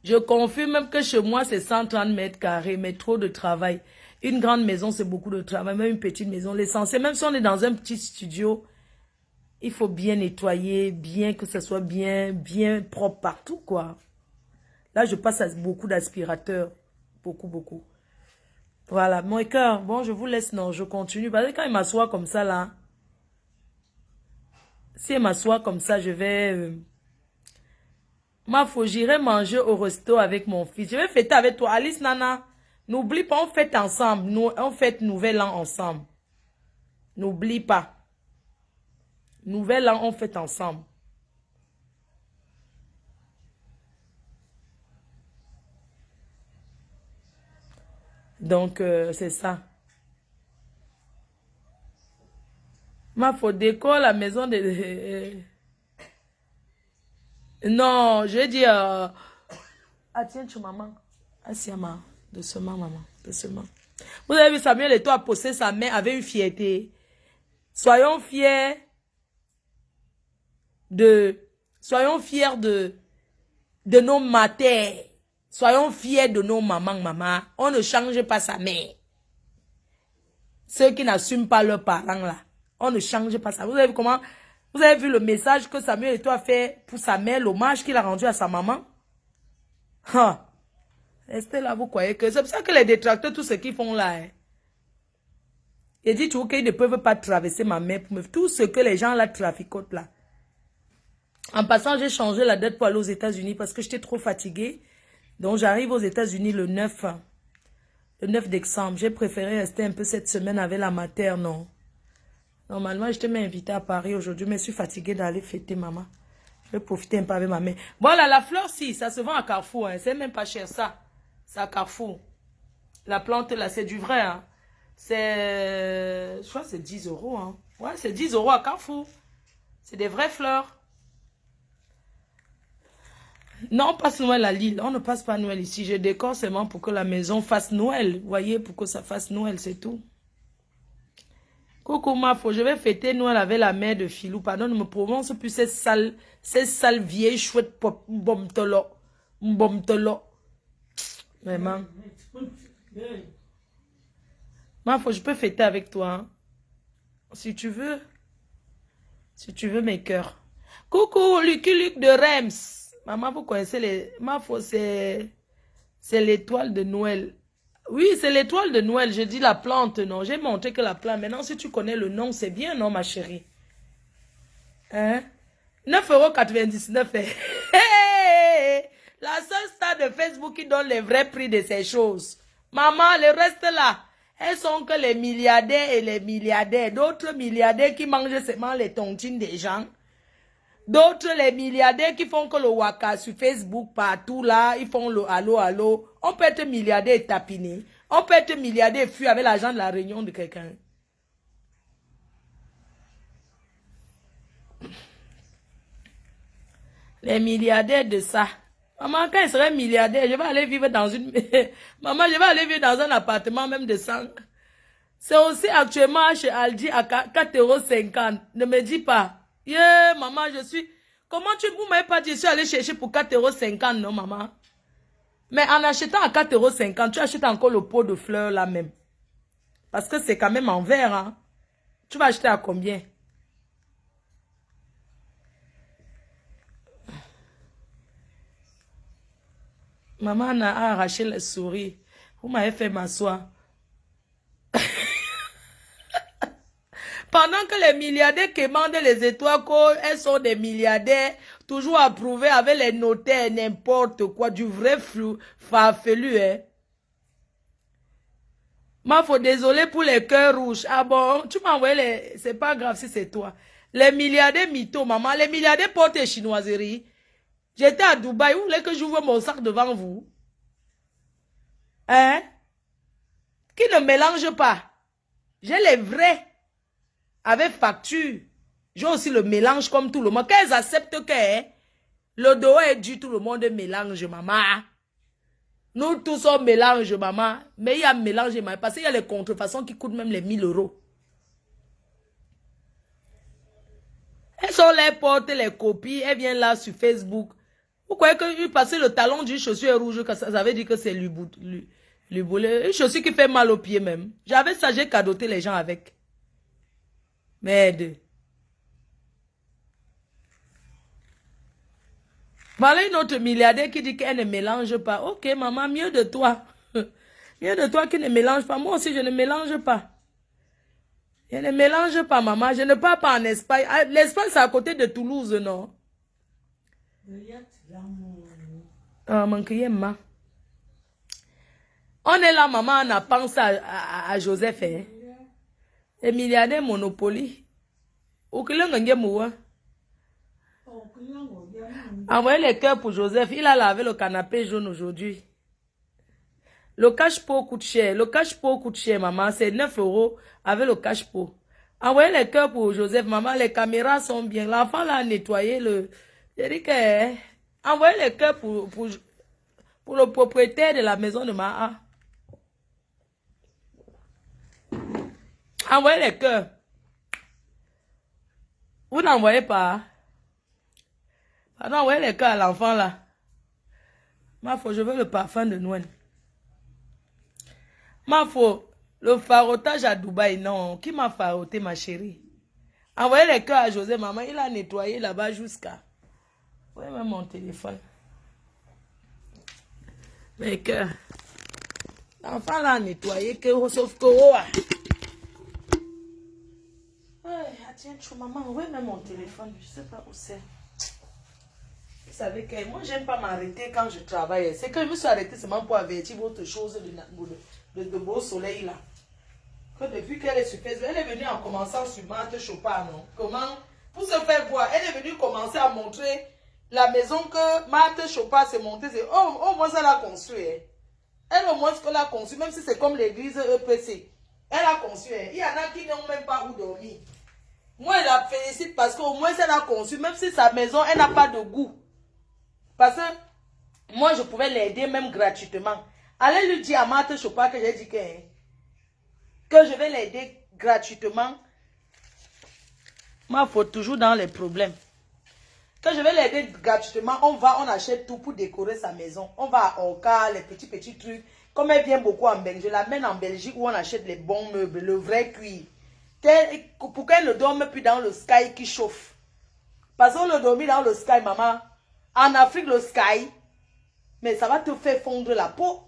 Je confirme même que chez moi, c'est 130 mètres carrés, mais trop de travail. Une grande maison, c'est beaucoup de travail, même une petite maison. L'essentiel, même si on est dans un petit studio, il faut bien nettoyer, bien que ce soit bien propre partout, quoi. Là, je passe à beaucoup d'aspirateurs. Beaucoup, beaucoup. Voilà, mon cœur. Bon, je vous laisse, non, je continue. Parce que quand il m'assoit comme ça, là, si il m'assoit comme ça, je vais... j'irai manger au resto avec mon fils. Je vais fêter avec toi. Alice, Nana, n'oublie pas, on fête ensemble. On fête Nouvel An ensemble. N'oublie pas. Nouvel An, on fête ensemble. Donc, c'est ça. Décore la maison de... non, je dis... ah, tiens, tu maman. Assieds-moi. Doucement, maman. Doucement. Vous avez vu Samuel et toi poser sa main avec une fierté. Soyons fiers de nos matères. Soyons fiers de nos mamans, maman. On ne change pas sa mère. Ceux qui n'assument pas leurs parents là. On ne change pas ça. Vous avez vu comment? Vous avez vu le message que Samuel et toi a fait pour sa mère, l'hommage qu'il a rendu à sa maman? Ha! Restez là, vous croyez que... C'est pour ça que les détracteurs, tout ce qu'ils font là, hein. Il dit toujours qu'ils ne peuvent pas traverser ma mère pour me... Tout ce que les gens là traficotent là. En passant, j'ai changé la date pour aller aux États-Unis parce que j'étais trop fatiguée. Donc, j'arrive aux États-Unis le 9 décembre. J'ai préféré rester un peu cette semaine avec la mater, non. Normalement, je t'ai invité à Paris aujourd'hui, mais je suis fatiguée d'aller fêter maman. Je vais profiter un peu avec ma mère. Voilà, la fleur, si, ça se vend à Carrefour. Hein. C'est même pas cher, ça. C'est à Carrefour. La plante, là, c'est du vrai. Hein. C'est... Je crois que c'est 10 euros. Hein. Ouais, c'est 10 euros à Carrefour. C'est des vraies fleurs. Non, on passe Noël à Lille. On ne passe pas Noël ici. Je décore seulement pour que la maison fasse Noël. Vous voyez, pour que ça fasse Noël, c'est tout. Coucou Mafo, je vais fêter Noël avec la mère de Philou. Pardon, ne me prononce plus ces sales vieilles chouettes pop. Mbomtolo. Vraiment. Mafo, je peux fêter avec toi. Hein? Si tu veux. Si tu veux, mes cœurs. Coucou, Lucky Luke de Reims. Maman, vous connaissez les... Mafo, c'est l'étoile de Noël. Oui, c'est l'étoile de Noël. Je dis la plante, non. J'ai montré que la plante. Maintenant, si tu connais le nom, c'est bien, non, ma chérie? Hein? 9,99 €. Hey! La seule star de Facebook qui donne les vrais prix de ces choses. Maman, le reste là, elles sont que les milliardaires et les milliardaires. D'autres milliardaires qui mangent seulement les tontines des gens. D'autres, les milliardaires qui font que le waka sur Facebook, partout là, ils font le allô, allô. On peut être milliardaire et tapiner. On peut être milliardaire et fuir avec l'argent de la réunion de quelqu'un. Les milliardaires de ça. Maman, quand il serait milliardaire, je vais aller vivre dans une... Maman, je vais aller vivre dans un appartement même de 100. C'est aussi actuellement chez Aldi à 4,50 €. Ne me dis pas. Yeah, maman, je suis... Comment vous m'avez pas dit, je suis allé chercher pour 4,50 €, non, maman? Mais en achetant à 4,50 €, tu achètes encore le pot de fleurs là même. Parce que c'est quand même en verre. Hein. Tu vas acheter à combien? Maman a arraché les souris. Vous m'avez fait m'asseoir. Pendant que les milliardaires commandent les étoiles, elles sont des milliardaires, toujours approuvés avec les notaires, n'importe quoi, du vrai flou, farfelu, hein. Faut désolé pour les cœurs rouges. Ah bon, tu m'as envoyé les... C'est pas grave si c'est toi. Les milliardaires mythos, maman, les milliardaires portent les chinoiseries. J'étais à Dubaï, vous voulez que j'ouvre mon sac devant vous? Hein? Qui ne mélange pas. J'ai les vrais. Avec facture. J'ai aussi le mélange comme tout le monde. Quand elles acceptent que hein, le dos est dû, tout le monde mélange, maman. Nous tous on mélange, maman. Mais il y a mélange, maman. Parce qu'il y a les contrefaçons qui coûtent même les 1000 €. Elles sont les portes, les copies. Elles viennent là sur Facebook. Vous croyez que passer le talon d'une chaussure rouge, que ça veut dire que c'est le boulet. Une chaussure qui fait mal aux pieds même. J'avais ça, j'ai cadoté les gens avec. Merde. Voilà une autre milliardaire qui dit qu'elle ne mélange pas. Ok, maman, mieux de toi. Mieux de toi qui ne mélange pas. Moi aussi, je ne mélange pas. Je ne mélange pas, maman. Je ne pars pas en Espagne. L'Espagne, c'est à côté de Toulouse, non? Ah, mon ma. On est là, maman, on a pensé à Joseph. Hein? Les milliardaires Monopoly. Ou que l'on envoyez les cœurs pour Joseph. Il a lavé le canapé jaune aujourd'hui. Le cache-pot coûte cher. Le cache-pot coûte cher, maman. C'est 9 € avec le cache-pot. Envoyez les cœurs pour Joseph, maman. Les caméras sont bien. L'enfant l'a nettoyé. J'ai dit que... Envoyez les cœurs pour le propriétaire de la maison de Maha. Envoyez les cœurs. Vous n'envoyez pas. Pardon, envoyez les cœurs à l'enfant là. Je veux le parfum de Noël. Le farotage à Dubaï, non. Qui m'a faroté, ma chérie? Envoyez les cœurs à José, maman. Il a nettoyé là-bas jusqu'à... Voyez même mon téléphone. Les cœurs. L'enfant l'a nettoyé, sauf que... Tiens, maman, voyez même mon téléphone. Je ne sais pas où c'est. Vous savez que moi, j'aime pas m'arrêter quand je travaille. C'est que je me suis arrêtée seulement pour avertir votre chose de beau soleil là. Que depuis qu'elle est sur Facebook, elle est venue en commençant sur Marthe Chopin, non? Comment? Pour se faire voir, elle est venue commencer à montrer la maison que Marthe Chopin s'est montée. Au moins, elle a construit. Hein. Elle, au moins, ce qu'elle a construit, même si c'est comme l'église EPC, elle a construit. Hein. Il y en a qui n'ont même pas où dormir. Moi, je la félicite parce qu'au moins, elle a construit, même si sa maison, elle n'a pas de goût. Parce que moi, je pouvais l'aider même gratuitement. Allez lui dire à Marthe Chopin que j'ai dit que je vais l'aider gratuitement. Moi, il faut toujours dans les problèmes. Que je vais l'aider gratuitement, on achète tout pour décorer sa maison. On va à Orca, les petits trucs. Comme elle vient beaucoup en Belgique, je l'amène en Belgique où on achète les bons meubles, le vrai cuir. Pour qu'elle ne dorme plus dans le sky qui chauffe. Parce qu'on le dormit dans le sky, maman. En Afrique, le sky, mais ça va te faire fondre la peau.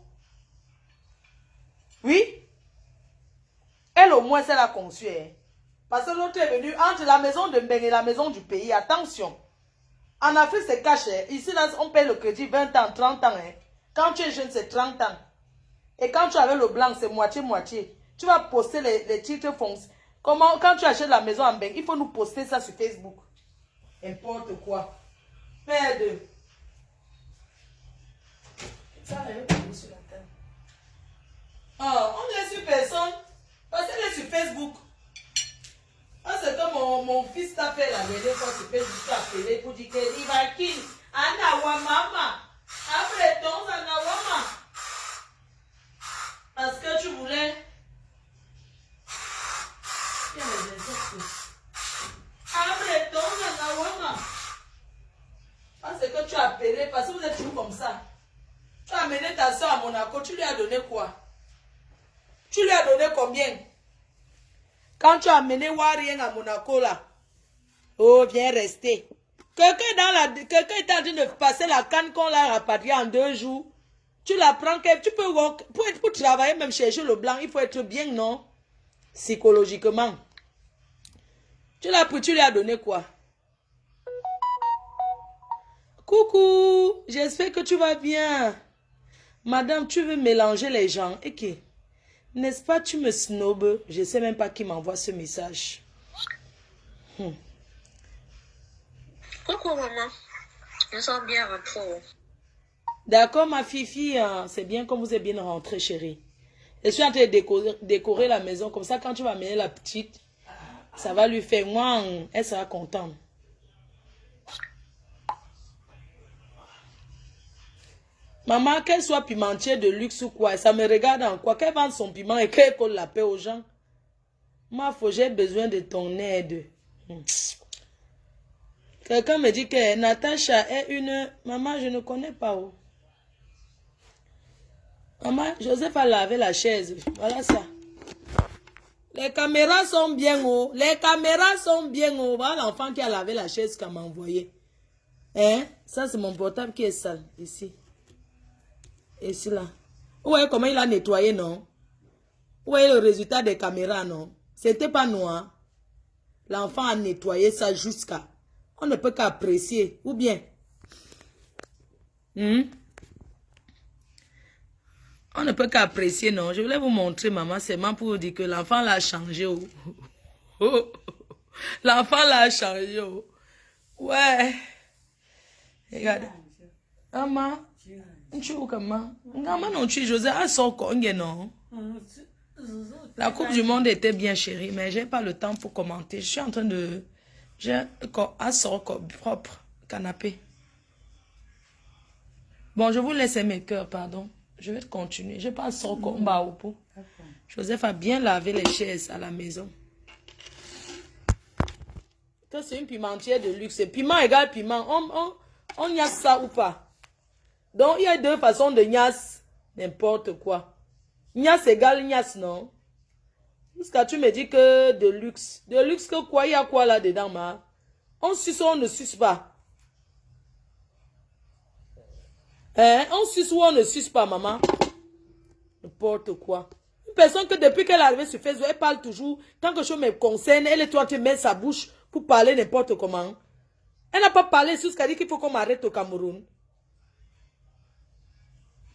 Oui. Elle, au moins, elle a conçu. Hein. Parce que l'autre est venu entre la maison de Mbeng et la maison du pays. Attention. En Afrique, c'est caché. Ici, là, on paye le crédit 20 ans, 30 ans. Hein. Quand tu es jeune, c'est 30 ans. Et quand tu avais le blanc, c'est moitié-moitié. Tu vas poster les titres foncés. Comment, quand tu achètes la maison en Mbeng, il faut nous poster ça sur Facebook. N'importe quoi. Merde. Ça, elle est tombée sur la table. Oh, on est sur personne. Parce qu'elle est sur Facebook. Ah, c'est comme mon fils t'a fait la dernière fois sur Facebook, appelé pour dire qu'il va qui? Anawa maman. Après ton Anawa maman. Parce que tu voulais. Il y a les insectes. Après ton Anawa maman. Parce que tu as appelé, parce que vous êtes toujours comme ça. Tu as amené ta soeur à Monaco, tu lui as donné quoi? Tu lui as donné combien? Quand tu as amené Warien à Monaco là, oh, viens rester. Quelqu'un est en train de passer la canne qu'on l'a rapatrié en 2 jours. Tu la prends, tu peux, pour travailler, même chercher le blanc, il faut être bien, non? Psychologiquement. Tu l'as pris, tu lui as donné quoi? Coucou, j'espère que tu vas bien. Madame, tu veux mélanger les gens. Et qui? N'est-ce pas, tu me snobes? Je ne sais même pas qui m'envoie ce message. Coucou maman, je sens bien rentrée. D'accord, ma fifi, c'est bien comme vous êtes bien rentrée, chérie. Je suis en train de décorer la maison. Comme ça, quand tu vas amener la petite, ça va lui faire moi, elle sera contente. Maman, qu'elle soit pimentière de luxe ou quoi, ça me regarde en quoi? Qu'elle vende son piment et qu'elle colle la paix aux gens. Moi, j'ai besoin de ton aide. Quelqu'un me dit que Natacha est une... Maman, je ne connais pas. Oh. Maman, Joseph a lavé la chaise. Voilà ça. Les caméras sont bien haut. Les caméras sont bien haut. Voilà l'enfant qui a lavé la chaise qu'elle m'a envoyé. Hein? Ça, c'est mon portable qui est sale. Ici. Ici, là. Vous voyez comment il a nettoyé, non? Vous voyez le résultat des caméras, non? C'était pas noir. L'enfant a nettoyé ça jusqu'à... On ne peut qu'apprécier. Ou bien... On ne peut qu'apprécier, non? Je voulais vous montrer, maman, seulement pour vous dire que l'enfant l'a changé. Oh. L'enfant l'a changé. Oh. Ouais. Regarde. Maman. Non. La coupe du monde était bien, chérie, mais j'ai pas le temps pour commenter. Je suis en train de... J'ai un sort propre, canapé. Bon, je vous laisse mes cœurs, pardon. Je vais continuer. Je passe sur combat au pot. Joseph a bien lavé les chaises à la maison. Ça, c'est une pimentière de luxe. Piment égale piment. On y a ça ou pas? Donc, il y a 2 façons de niasse n'importe quoi. Niasse égale niasse, non? Jusqu'à tu me dis que de luxe. De luxe que quoi? Il y a quoi là-dedans, ma? On suce ou on ne suce pas? Hein? On suce ou on ne suce pas, maman? N'importe quoi. Une personne que depuis qu'elle est arrivée sur Facebook, elle parle toujours. Tant que je me concerne, elle est en train de mettre sa bouche pour parler n'importe comment. Elle n'a pas parlé jusqu'à dire qu'il faut qu'on m'arrête au Cameroun.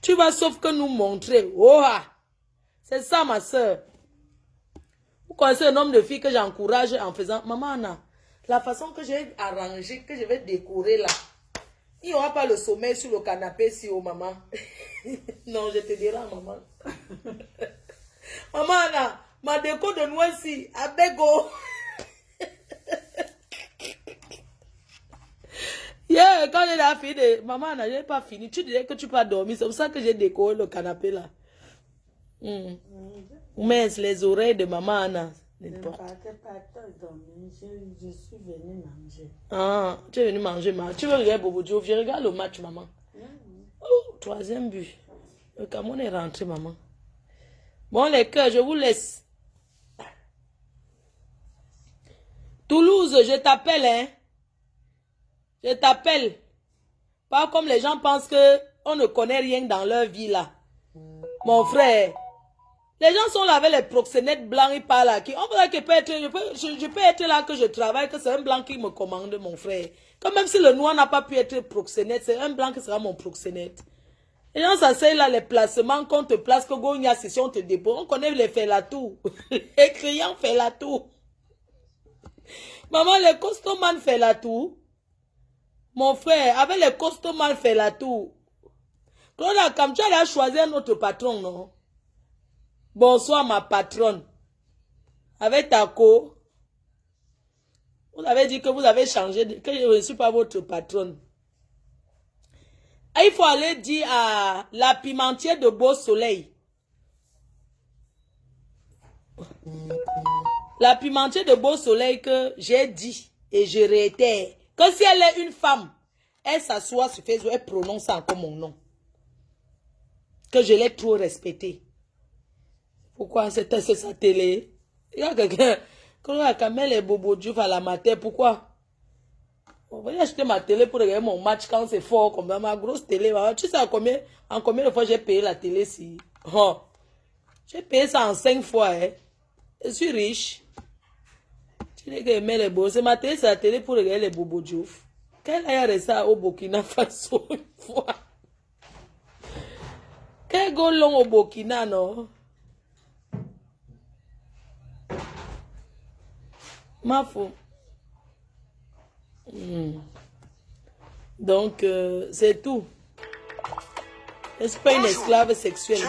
Tu vas sauf que nous montrer. Oh, c'est ça, ma soeur. Vous connaissez un homme de fille que j'encourage en faisant. Maman Anna, la façon que j'ai arrangé, que je vais décorer là. Il n'y aura pas le sommeil sur le canapé si oh maman. Non, je te dirai, maman. Maman Anna, ma déco de Noël si, avec go. Yeah, quand j'ai la fille de... Maman Anna, je n'ai pas fini. Tu disais que tu peux dormir. C'est pour ça que j'ai décoré le canapé là. Mais les oreilles de maman Anna. N'importe. Je suis venue manger. Ah, tu es venue manger, maman. Tu veux regarder Bobo Diouf? Je regarde le match, maman. Oh, 3e but. Le Cameroun est rentré, maman. Bon, les cœurs, je vous laisse. Toulouse, je t'appelle, hein. Je t'appelle. Pas comme les gens pensent que on ne connaît rien dans leur vie, là. Mon frère. Les gens sont là avec les proxénètes blancs, ils parlent à qui? On peut être, je peux être là que je travaille, que c'est un blanc qui me commande, mon frère. Comme même si le noir n'a pas pu être proxénète, c'est un blanc qui sera mon proxénète. Les gens s'asseyent là, les placements qu'on te place, que Gogna, si on te dépose. On connaît les fait la tour. Les clients fait la tour. Maman, les costomans fait la tour. Mon frère, avec les costomans fait la tour. Claude, comme tu as choisi un autre patron, non? Bonsoir, ma patronne. Avec ta co. Vous avez dit que vous avez changé, que je ne suis pas votre patronne. Et il faut aller dire à la pimentière de Beau Soleil. La pimentière de Beau Soleil que j'ai dit et je réitère que si elle est une femme, elle s'assoit sur Facebook, elle prononce encore mon nom. Que je l'ai trop respecté. Pourquoi c'était sa télé? Il y a quelqu'un. Quand la camelle est Bobo Diouf à la matin, pourquoi? On va acheter ma télé pour regarder mon match quand c'est fort, comme dans ma grosse télé. Tu sais en combien de fois j'ai payé la télé si? Oh. J'ai payé ça en 5 fois. Hein. Je suis riche. Tu dis que les beaux. C'est ma télé, c'est la télé pour regarder les Bobo Diouf. Qu'elle aille rester au Burkina Faso une fois. Quel go long au Burkina, non? Ma fou. Donc, c'est tout. Je ne suis pas une esclave sexuelle.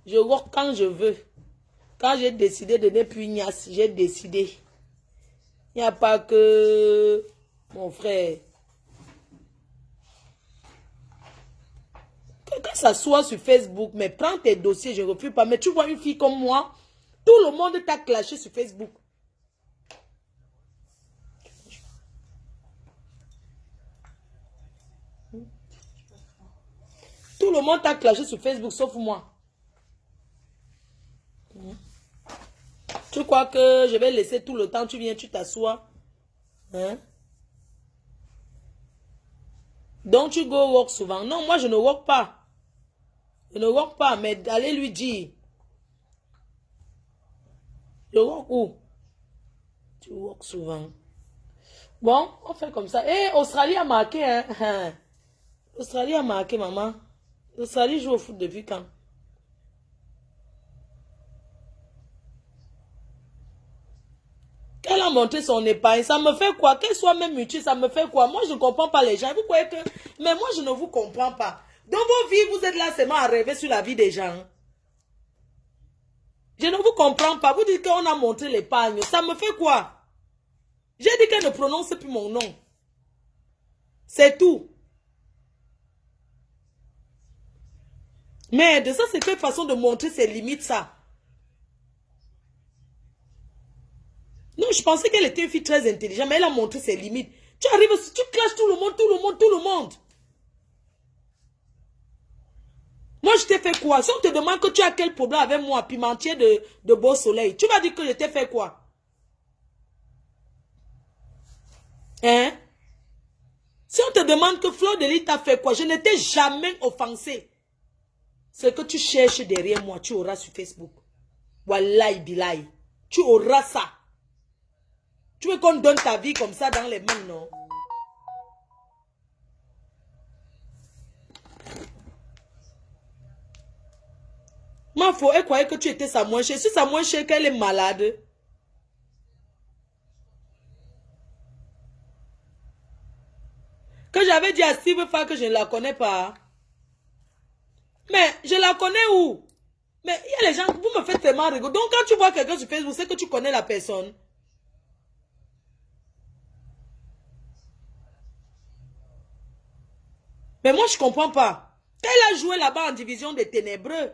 Je work quand je veux. Quand j'ai décidé de ne plus ignace, j'ai décidé. Il n'y a pas que mon frère. Que ça soit sur Facebook, mais prends tes dossiers, je ne refuse pas. Mais tu vois une fille comme moi, tout le monde t'a clashé sur Facebook. Tout le monde t'a clashé sur Facebook, sauf moi. Tu crois que je vais laisser tout le temps, tu viens, tu t'assois. Hein? Donc tu go work souvent. Non, moi je ne work pas. Je ne work pas, mais allez lui dire. Je work où? Tu work souvent. Bon, on fait comme ça. Eh, Australie a marqué, hein? Australie a marqué, maman. Australie joue au foot depuis quand? Qu'elle a monté son épargne, ça me fait quoi? Qu'elle soit même utile, ça me fait quoi? Moi, je ne comprends pas les gens. Vous croyez que... Mais moi, je ne vous comprends pas. Dans vos vies, vous êtes là seulement à rêver sur la vie des gens. Je ne vous comprends pas. Vous dites qu'on a montré l'épargne. Ça me fait quoi? J'ai dit qu'elle ne prononce plus mon nom. C'est tout. Mais de ça, c'est quelle façon de montrer ses limites, ça? Non, je pensais qu'elle était une fille très intelligente, mais elle a montré ses limites. Tu arrives, tu clashes tout le monde, tout le monde, tout le monde. Moi, je t'ai fait quoi? Si on te demande que tu as quel problème avec moi, pimentier de beau soleil, tu vas dire que je t'ai fait quoi? Hein? Si on te demande que Fleur de Lys t'a fait quoi, je ne t'ai jamais offensé. Ce que tu cherches derrière moi, tu auras sur Facebook. Wallahi billahi. Tu auras ça. Tu veux qu'on donne ta vie comme ça dans les mains, non? Ma faux, elle croyait que tu étais sa moins chère. Si sa moins chère, qu'elle est malade. Que j'avais dit à Steve Fa que je ne la connais pas. Mais je la connais où? Mais il y a les gens, vous me faites tellement rigoler. Donc quand tu vois quelqu'un sur Facebook, c'est que tu connais la personne. Mais moi, je ne comprends pas. Elle a joué là-bas en division des ténébreux.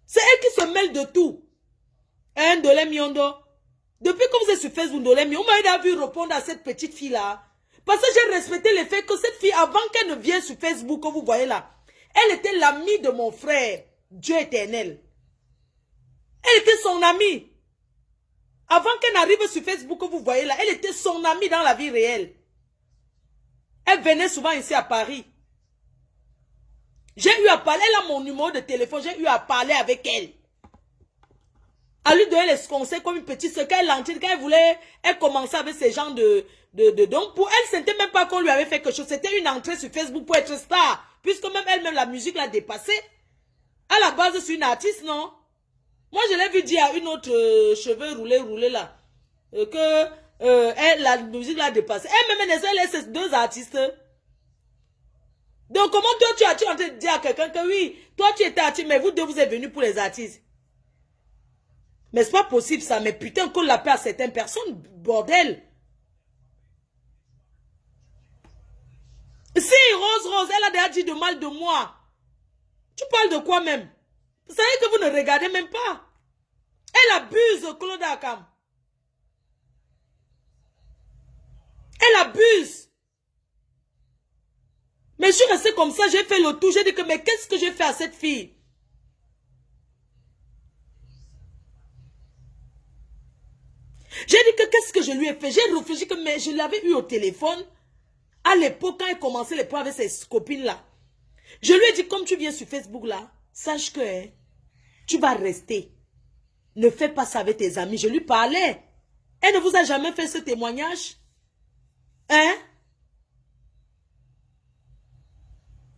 C'est elle qui se mêle de tout. Hein, Dolé Miondo. Depuis que vous êtes sur Facebook, Dolé Miondo, vous m'avez vu répondre à cette petite fille-là. Parce que j'ai respecté le fait que cette fille, avant qu'elle ne vienne sur Facebook, que vous voyez là, elle était l'amie de mon frère, Dieu éternel. Elle était son amie. Avant qu'elle n'arrive sur Facebook, que vous voyez là, elle était son amie dans la vie réelle. Elle venait souvent ici à Paris. J'ai eu à parler, elle a mon numéro de téléphone, j'ai eu à parler avec elle. À lui donner les conseils comme une petite soeur. Quand elle voulait, elle commençait avec ces gens de donc pour elle, ce n'était même pas qu'on lui avait fait quelque chose. C'était une entrée sur Facebook pour être star. Puisque même elle-même, la musique l'a dépassée. À la base, c'est une artiste, non? Moi, je l'ai vu dire à une autre cheveux roulés là. Que la musique l'a dépassée. Elle-même, elle est deux artistes. Donc, comment toi, tu es en train de dire à quelqu'un que oui, toi, tu étais artiste, mais vous deux, vous êtes venus pour les artistes. Mais c'est pas possible ça. Mais putain, qu'on l'appelle à certaines personnes, bordel. Si, Rose, elle a déjà dit de mal de moi. Tu parles de quoi même? Vous savez que vous ne regardez même pas. Elle abuse, Claude Akam. Elle abuse. Mais je suis restée comme ça, j'ai fait le tour. J'ai dit que, mais qu'est-ce que j'ai fait à cette fille? je lui ai fait, j'ai réfléchi que mais je l'avais eu au téléphone à l'époque quand il commençait les points avec ses copines là. Je lui ai dit, comme tu viens sur Facebook là, sache que hein, tu vas rester. Ne fais pas ça avec tes amis. Je lui parlais. Elle ne vous a jamais fait ce témoignage? Hein?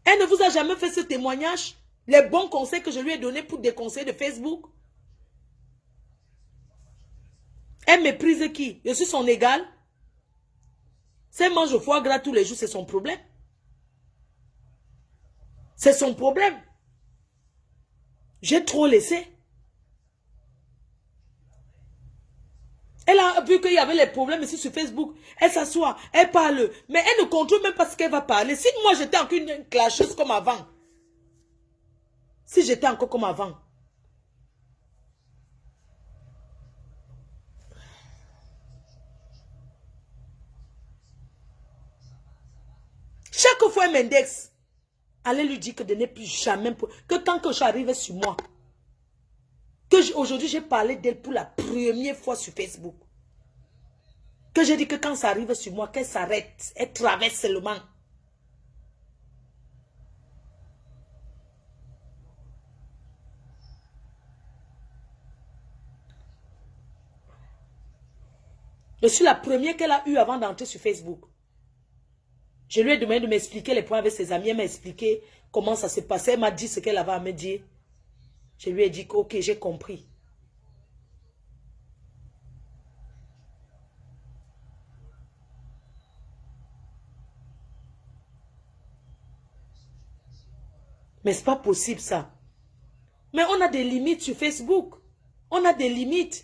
Elle ne vous a jamais fait ce témoignage? Les bons conseils que je lui ai donnés pour des conseils de Facebook? Elle méprise qui? Je suis son égal? Si elle mange au foie gras tous les jours, c'est son problème. C'est son problème. J'ai trop laissé. Elle a vu qu'il y avait les problèmes ici sur Facebook. Elle s'assoit, elle parle. Mais elle ne contrôle même pas ce qu'elle va parler. Si moi j'étais encore une clasheuse comme avant. Si j'étais encore comme avant. Chaque fois elle m'indexe. Allez lui dire que de ne plus jamais... Que quand que j'arrive sur moi. Que aujourd'hui j'ai parlé d'elle pour la première fois sur Facebook. Que j'ai dit que quand ça arrive sur moi, qu'elle s'arrête. Elle traverse seulement. Je suis la première qu'elle a eue avant d'entrer sur Facebook. Je lui ai demandé de m'expliquer les points avec ses amis. Elle m'a expliqué comment ça se passait. Elle m'a dit ce qu'elle avait à me dire. Je lui ai dit que ok, j'ai compris. Mais ce n'est pas possible ça. Mais on a des limites sur Facebook. On a des limites.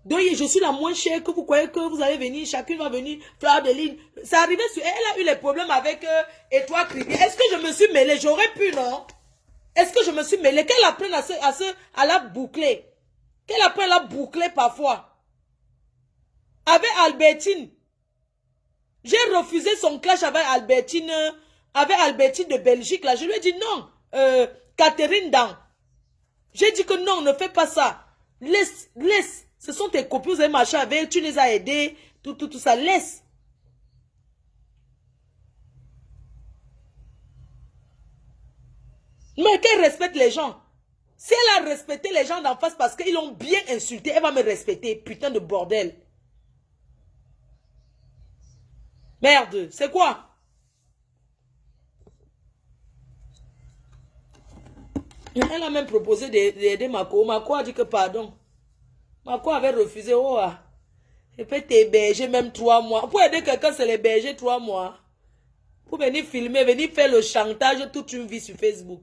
Donc je suis la moins chère que vous croyez que vous allez venir. Chacune va venir faire des lignes. Ça arrivait sur... Elle a eu les problèmes avec Étoile Cribier. Est-ce que je me suis mêlée? J'aurais pu, non? Est-ce que je me suis mêlée? Qu'elle apprenne à la boucler. Qu'elle apprenne à la boucler parfois. Avec Albertine. J'ai refusé son clash avec Albertine de Belgique. Là. Je lui ai dit non. Catherine Dan. J'ai dit que non, ne fais pas ça. Laisse. Ce sont tes copines, vous avez marché avec, tu les as aidés, tout ça. Laisse. Mais qu'elle respecte les gens. Si elle a respecté les gens d'en face parce qu'ils l'ont bien insulté, elle va me respecter. Putain de bordel. Merde, c'est quoi? Elle a même proposé d'aider Mako. Mako a dit que pardon. Mako avait refusé. Oh, je peux t'héberger même 3 mois. Pour aider quelqu'un, c'est l'héberger 3 mois. Pour venir filmer, venir faire le chantage toute une vie sur Facebook.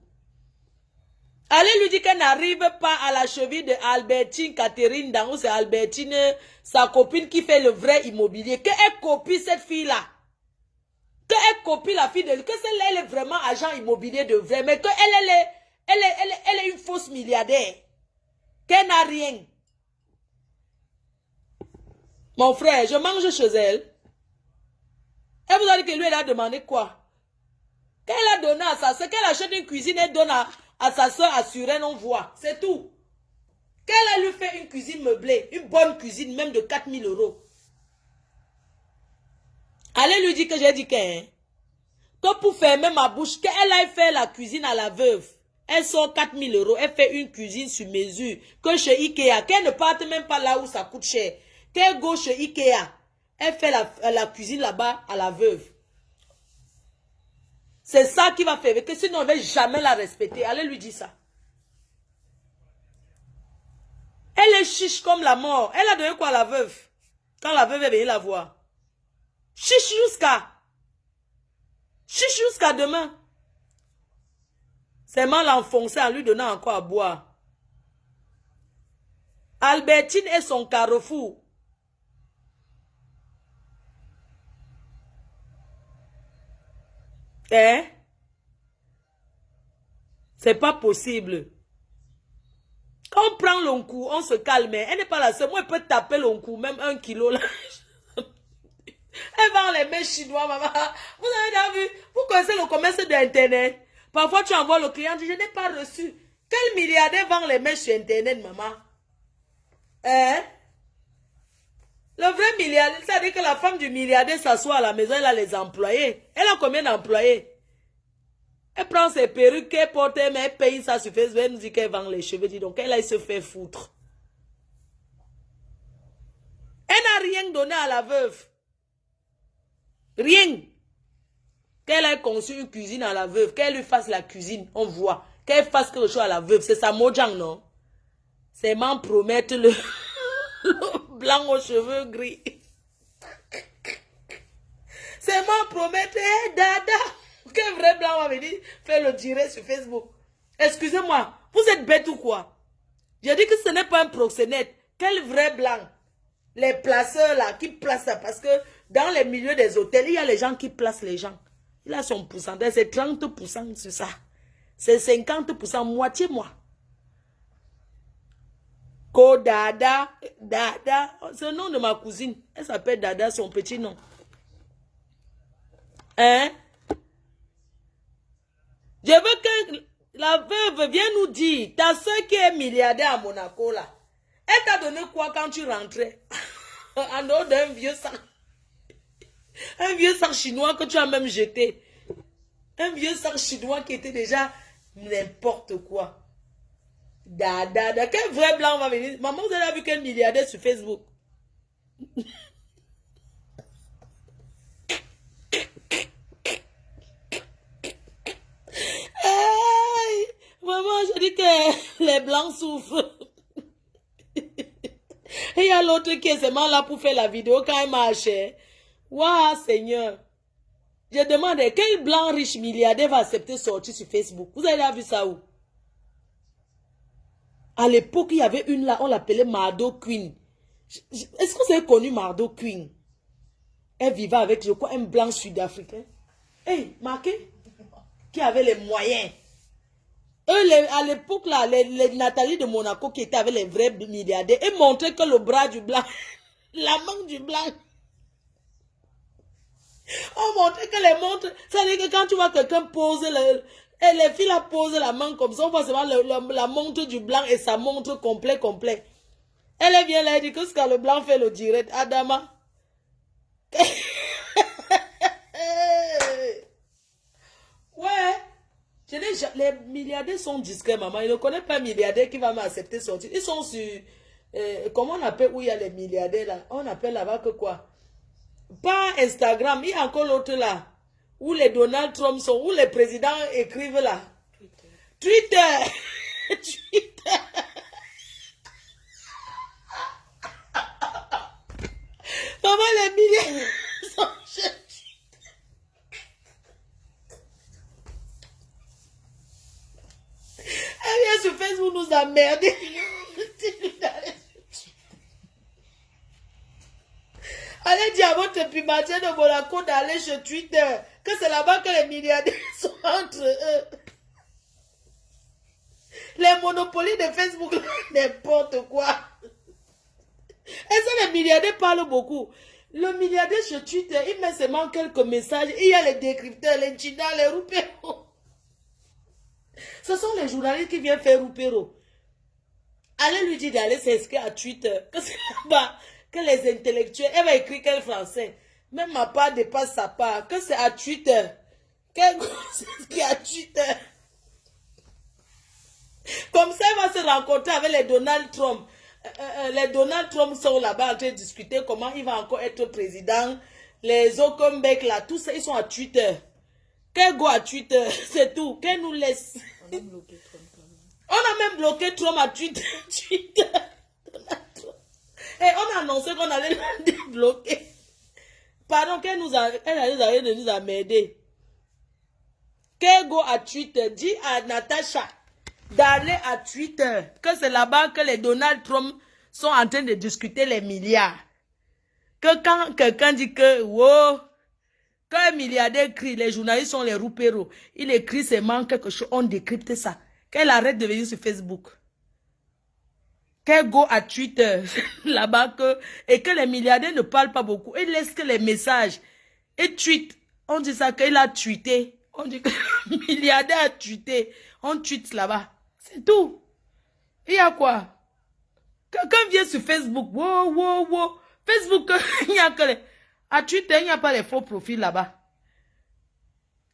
Allez lui dire qu'elle n'arrive pas à la cheville de Albertine Catherine Dan, ou c'est Albertine, sa copine qui fait le vrai immobilier. Qu'elle copie cette fille-là. Qu'elle copie la fille de lui. Que celle-là, elle est vraiment agent immobilier de vrai. Mais elle est une fausse milliardaire. Qu'elle n'a rien. Mon frère, je mange chez elle. Elle vous a dit que lui, elle a demandé quoi? Qu'elle a donné à sa soeur, qu'elle achète une cuisine, elle donne à sa soeur assurée, on voit. C'est tout. Qu'elle a lui fait une cuisine meublée, une bonne cuisine, même de 4 000 €. Allez lui dire que j'ai dit que pour fermer ma bouche, qu'elle aille faire la cuisine à la veuve. Elle sort 4 000 €, elle fait une cuisine sur mesure, que chez Ikea, qu'elle ne parte même pas là où ça coûte cher. Qu'elle go chez Ikea, elle fait la cuisine là-bas à la veuve. C'est ça qui va faire, que sinon on ne va jamais la respecter. Allez lui dire ça. Elle est chiche comme la mort. Elle a donné quoi à la veuve? Quand la veuve est venue la voir. Chiche jusqu'à demain. C'est mal enfoncé en lui donnant encore à boire. Albertine et son carrefour. Hein? C'est pas possible. Quand on prend l'on coup, on se calme. Elle n'est pas la seule. Moi, elle peut taper l'on coup, même 1 kilo là. Elle vend les mets chinois, maman. Vous avez déjà vu? Vous connaissez le commerce d'Internet? Parfois, tu envoies le client, dit, je n'ai pas reçu. Quel milliardaire vend les mets sur Internet, maman? Hein? Le vrai milliardaire, ça veut dire que la femme du milliardaire s'assoit à la maison, elle a les employés. Elle a combien d'employés? Elle prend ses perruques, elle porte, mais elle paye ça sur Facebook, elle nous dit qu'elle vend les cheveux, dis donc elle se fait foutre. Elle n'a rien donné à la veuve. Rien. Qu'elle ait conçu une cuisine à la veuve, qu'elle lui fasse la cuisine, on voit. Qu'elle fasse quelque chose à la veuve, c'est sa mojang, non? C'est m'en promettre le blanc aux cheveux gris. C'est m'en promettre, hey, dada. Quel vrai blanc va venir faire le direct sur Facebook. Excusez-moi, vous êtes bête ou quoi? J'ai dit que ce n'est pas un proxénète. Quel vrai blanc? Les placeurs là, qui placent ça. Parce que dans les milieux des hôtels, il y a les gens qui placent les gens. Il a son pourcentage, c'est 30% sur ça. C'est 50%, moitié moi. Ko Dada, Dada, c'est le nom de ma cousine. Elle s'appelle Dada, son petit nom. Hein? Je veux que la veuve vienne nous dire, ta soeur qui est milliardaire à Monaco là, elle t'a donné quoi quand tu rentrais? En dehors d'un vieux sac. Un vieux sac chinois que tu as même jeté. Un vieux sac chinois qui était déjà n'importe quoi. Dada, quel vrai blanc va venir? Maman, vous avez vu quel milliardaire sur Facebook? Hey, maman, je dis que les blancs souffrent. Et il y a l'autre qui est seulement là pour faire la vidéo quand il marche. Waouh, Seigneur. Je demande, quel blanc riche milliardaire va accepter sortir sur Facebook? Vous avez vu ça où? À l'époque, il y avait une là, on l'appelait Mardo Queen. Est-ce que vous avez connu Mardo Queen? Elle vivait avec, je crois, un blanc sud-africain. Hey, marqué? Qui avait les moyens. Eux, à l'époque, là, les Nathalie de Monaco qui étaient avec les vrais milliardaires, ils montraient que le bras du blanc, la main du blanc. On montrait que les montres, ça veut dire que quand tu vois quelqu'un poser, et les filles là posent la main comme ça, on voit seulement la montre du blanc et sa montre complet. Elle vient là, elle dit que ce que le blanc fait le direct. Adama. Ouais. Les milliardaires sont discrets, maman. Ils ne connaissent pas un milliardaire qui va m'accepter sortir. Ils sont sur... comment on appelle où il y a les milliardaires là? On appelle là-bas que quoi? Pas Instagram. Il y a encore l'autre là. Où les Donald Trump sont. Où les présidents écrivent là. Twitter. Twitter. Maman, les milliardaires sont chez Elle vient sur Facebook nous emmerder. Allez dire à votre primature de Monaco d'aller sur Twitter. Que c'est là-bas que les milliardaires sont entre eux. Les monopolies de Facebook, n'importe quoi. Et ça, les milliardaires parlent beaucoup. Le milliardaire sur Twitter, il met seulement quelques messages. Il y a les décrypteurs, les China, les roupéros. Ce sont les journalistes qui viennent faire roupéro. Allez lui dire d'aller s'inscrire à Twitter. Que c'est là-bas que les intellectuels, elle va écrire quel français. Même ma part dépasse sa part. Que c'est à Twitter. Quel qui à Twitter. Comme ça, elle va se rencontrer avec les Donald Trump. Les Donald Trump sont là-bas en train de discuter comment il va encore être président. Les Okombeck là, tous ça, ils sont à Twitter. Qu'elle go à Twitter, c'est tout. Qu'elle nous laisse. On a bloqué Trump quand même. On a même bloqué Trump à Twitter. Et on a annoncé qu'on allait le débloquer. Pardon, elle allait de nous emmerder. Qu'elle go à Twitter, dis à Natacha d'aller à Twitter, que c'est là-bas que les Donald Trump sont en train de discuter les milliards. Que quand quelqu'un dit que, wow, quand un milliardaire crie, les journalistes sont les roupéros, il écrit seulement quelque chose, on décrypte ça. Qu'elle arrête de venir sur Facebook. Qu'elle go à Twitter, là-bas, et que les milliardaires ne parlent pas beaucoup. Ils laissent que les messages. Et tweet. On dit ça qu'il a tweeté. On dit que le milliardaire a tweeté. On tweet là-bas. C'est tout. Il y a quoi? Quelqu'un vient sur Facebook. Wow. Facebook, il n'y a que les... À Twitter, il n'y a pas les faux profils là-bas.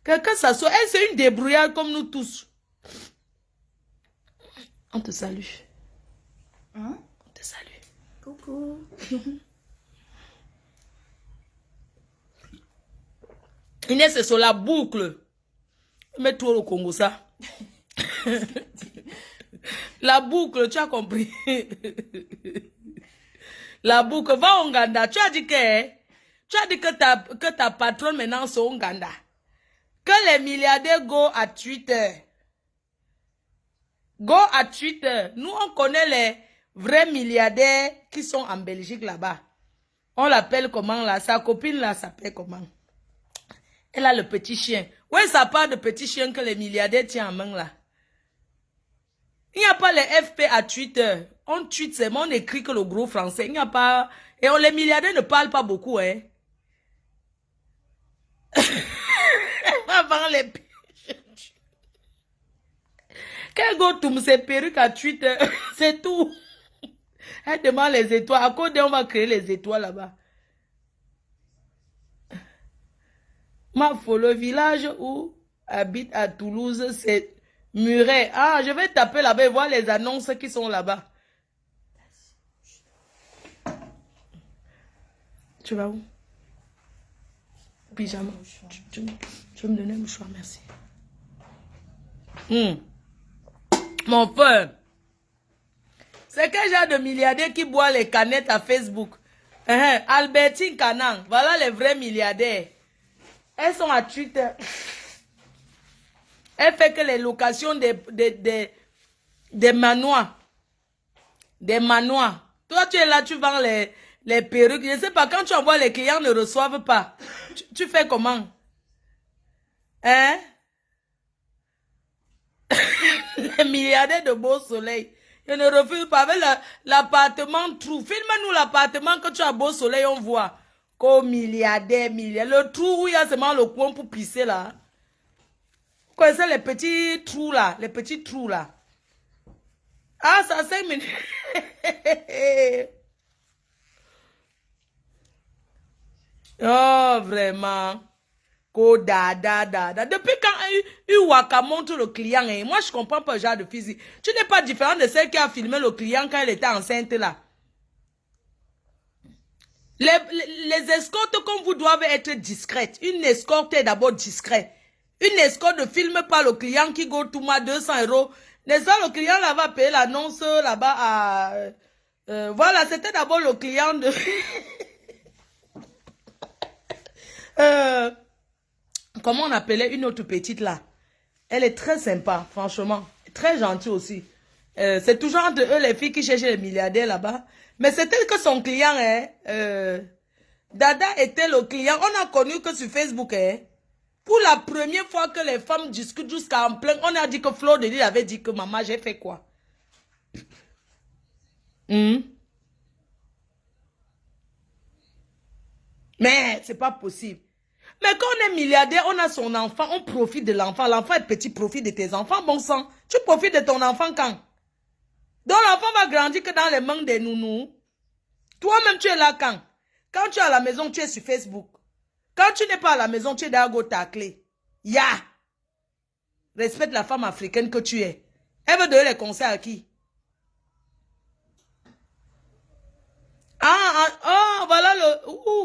Quelqu'un s'assoit. Elle, c'est une débrouillarde comme nous tous. On te salue. Hein? On te salue. Coucou. Inès, c'est sur la boucle. Mets tout au Congo, ça. La boucle, tu as compris. La boucle, va au Ouganda. Tu as dit que ta patronne maintenant c'est au Ouganda. Que les milliardaires go à Twitter. Go à Twitter. Nous, on connaît les vrais milliardaires qui sont en Belgique là-bas. On l'appelle comment là? Sa copine là s'appelle comment? Elle a le petit chien. Ouais, ça part de petit chien que les milliardaires tiennent en main là. Il n'y a pas les FP à Twitter. On tweet seulement, on écrit que le gros français. Il n'y a pas... Et les milliardaires ne parlent pas beaucoup, hein. Avant les... Quel go tourne ses perruques à Twitter? C'est tout. Elle demande les étoiles. À côté, on va créer les étoiles là-bas. Le village où habite à Toulouse, c'est Muret. Ah, je vais taper là-bas et voir les annonces qui sont là-bas. Tu vas où? Pyjama. Tu veux me donner un mouchoir, merci. Mon frère, c'est quel genre de milliardaire qui boit les canettes à Facebook? Albertine Canan, voilà les vrais milliardaires. Elles sont à Twitter. Elle fait que les locations des manoirs. Des manoirs. Toi, tu es là, tu vends les perruques. Je ne sais pas, quand tu envoies les clients ne reçoivent pas. Tu fais comment? Hein? Les milliardaires de Beau Soleil. Je ne refuse pas. Avec l'appartement trou. Filme-nous l'appartement que tu as Beau Soleil, on voit. Comme milliardaire. Le trou où il y a seulement le coin pour pisser là. Vous connaissez les petits trous là? Les petits trous là. Ah, ça c'est... Oh, vraiment. Depuis quand Uwaka montre le client, hein? Moi je comprends pas le genre de physique. Tu n'es pas différent de celle qui a filmé le client quand elle était enceinte là. Les escortes comme vous doivent être discrètes. Une escorte est d'abord discrète. Une escorte ne filme pas le client qui go tout ma 200 €. N'est-ce pas, le client là va payer l'annonce là-bas à... voilà, c'était d'abord le client de... comment on appelait une autre petite là? Elle est très sympa, franchement. Très gentille aussi. C'est toujours entre eux les filles qui cherchent les milliardaires là-bas. Mais c'était que son client, hein. Dada était le client. On a connu que sur Facebook, hein. Pour la première fois que les femmes discutent jusqu'à en plein, on a dit que Flo de Lille avait dit que maman, j'ai fait quoi? Mais c'est pas possible. Mais quand on est milliardaire, on a son enfant, on profite de l'enfant. L'enfant est petit, profite de tes enfants, bon sang. Tu profites de ton enfant quand? Donc l'enfant va grandir que dans les mains des nounous. Toi-même, tu es là quand? Quand tu es à la maison, tu es sur Facebook. Quand tu n'es pas à la maison, tu es derrière ta clé. Ya! Respecte la femme africaine que tu es. Elle veut donner les conseils à qui?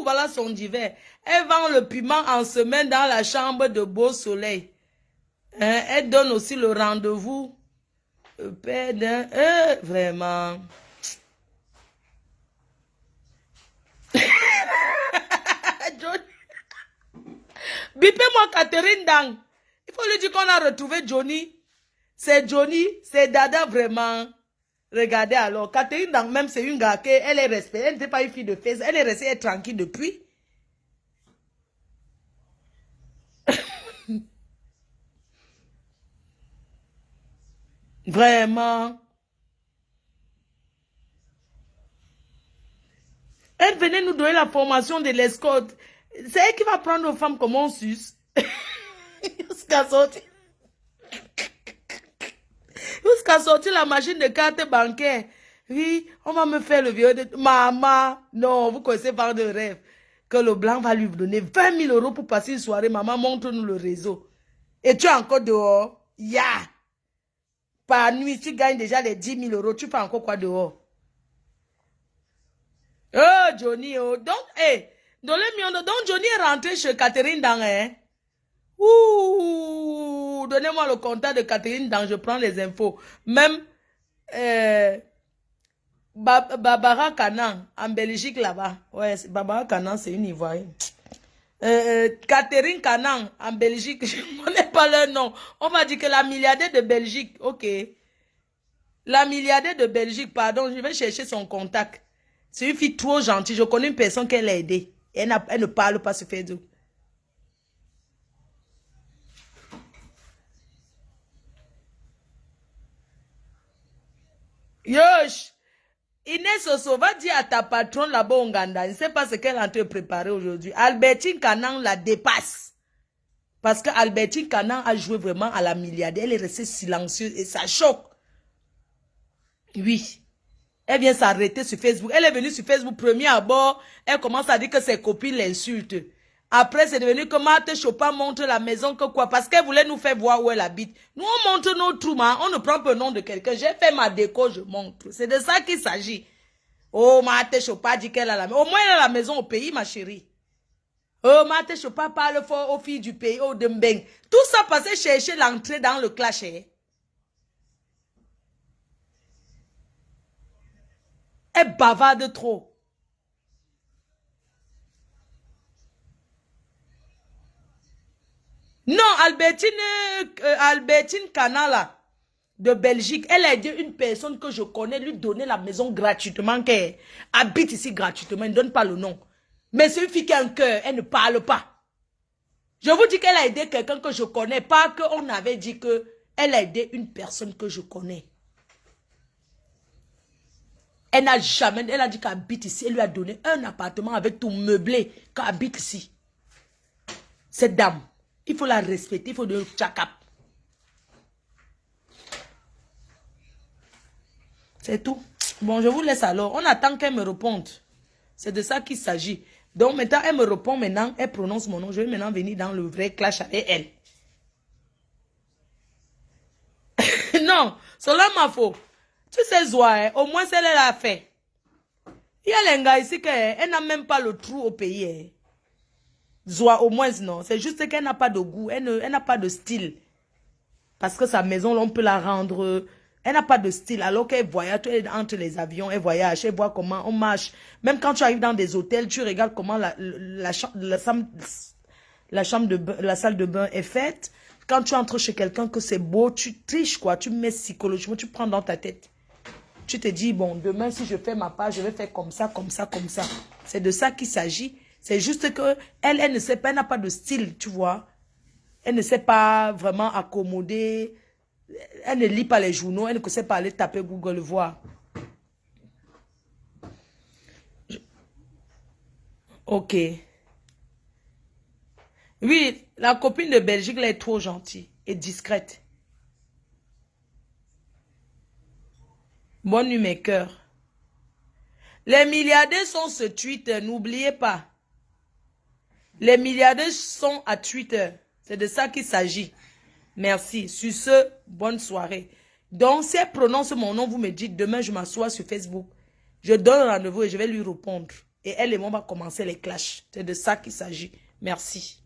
Voilà son divers. Elle vend le piment en semaine dans la chambre de Beau Soleil. Elle donne aussi le rendez-vous. Père d'un... vraiment. Bipez-moi Catherine Dang. Il faut lui dire qu'on a retrouvé Johnny. C'est Johnny, c'est Dada vraiment. Regardez alors, Catherine Dang même c'est une gars elle est restée. Elle n'était pas une fille de fesse. Elle est restée tranquille depuis. Vraiment. Elle venait nous donner la formation de l'escorte. C'est elle qui va prendre aux femmes comme on suce. Jusqu'à sortir. Jusqu'à sortir la machine de carte bancaire. Oui, on va me faire le vieux de... Maman, non, vous connaissez pas de rêve. Que le blanc va lui donner 20 000 euros pour passer une soirée. Maman, montre-nous le réseau. Et tu es encore dehors. Ya. Par nuit, tu gagnes déjà les 10 000 euros. Tu fais encore quoi dehors? Oh, Johnny, oh. Donc, donc Johnny est rentré chez Catherine Dang, hein? Ouh, donnez-moi le contact de Catherine Dang, je prends les infos. Même, Barbara Canan, en Belgique, là-bas. Ouais, Barbara Canan, c'est une Ivoirienne. Catherine Canan, en Belgique, je ne connais pas leur nom. On va dire que la milliardaire de Belgique, ok. La milliardaire de Belgique, pardon, je vais chercher son contact. C'est une fille trop gentille. Je connais une personne qu'elle a aidée. Elle ne parle pas sur Facebook. Yosh, Inès Osso, va dire à ta patronne là-bas au Uganda. Je ne sais pas ce qu'elle est en train de préparer aujourd'hui. Albertine Canan la dépasse. Parce que Albertine Canan a joué vraiment à la milliardaire. Elle est restée silencieuse et ça choque. Oui. Elle vient s'arrêter sur Facebook. Elle est venue sur Facebook premier abord. Elle commence à dire que ses copines l'insultent. Après, c'est devenu que Marthe Chopin montre la maison que quoi. Parce qu'elle voulait nous faire voir où elle habite. Nous, on montre nos trous. On ne prend pas le nom de quelqu'un. J'ai fait ma déco, je montre. C'est de ça qu'il s'agit. Oh, Marthe Chopin dit qu'elle a la maison. Au moins, elle a la maison au pays, ma chérie. Oh, Marthe Chopin parle fort aux filles du pays, au Dembeng. Tout ça passait chercher l'entrée dans le clash. Elle bavarde trop. Non, Albertine Canala de Belgique, elle a aidé une personne que je connais, lui donner la maison gratuitement, qu'elle habite ici gratuitement, elle ne donne pas le nom. Mais c'est une fille qui a un cœur, elle ne parle pas. Je vous dis qu'elle a aidé quelqu'un que je connais, pas qu'on avait dit qu'elle a aidé une personne que je connais. Elle n'a jamais, elle a dit qu'elle habite ici, elle lui a donné un appartement avec tout meublé, qu'elle habite ici. Cette dame, il faut la respecter, il faut de tchakap. C'est tout. Bon, je vous laisse alors. On attend qu'elle me réponde. C'est de ça qu'il s'agit. Donc maintenant, elle me répond maintenant, elle prononce mon nom. Je vais maintenant venir dans le vrai clash avec elle. Non, cela m'a faux. Tu sais, Zoa, au moins elle l'a fait. Il y a les gars ici qu'elle n'a même pas le trou au pays. Zoa, au moins non. C'est juste qu'elle n'a pas de goût, elle n'a pas de style. Parce que sa maison, on peut la rendre... Elle n'a pas de style, alors qu'elle voyage entre les avions, elle voyage, elle voit comment on marche. Même quand tu arrives dans des hôtels, tu regardes comment la salle de bain est faite. Quand tu entres chez quelqu'un que c'est beau, tu triches quoi, tu mets psychologiquement, tu prends dans ta tête. Tu te dis, bon, demain, si je fais ma part, je vais faire comme ça, comme ça, comme ça. C'est de ça qu'il s'agit. C'est juste que elle ne sait pas, elle n'a pas de style, tu vois. Elle ne sait pas vraiment accommoder. Elle ne lit pas les journaux, elle ne sait pas aller taper Google, voir. Ok. Oui, la copine de Belgique, elle est trop gentille et discrète. Bonne nuit, mes cœurs. Les milliardaires sont sur Twitter, n'oubliez pas. Les milliardaires sont à Twitter. C'est de ça qu'il s'agit. Merci. Sur ce, bonne soirée. Donc, si elle prononce mon nom, vous me dites, demain, je m'assois sur Facebook. Je donne rendez-vous et je vais lui répondre. Et elle et moi, on va commencer les clashs. C'est de ça qu'il s'agit. Merci.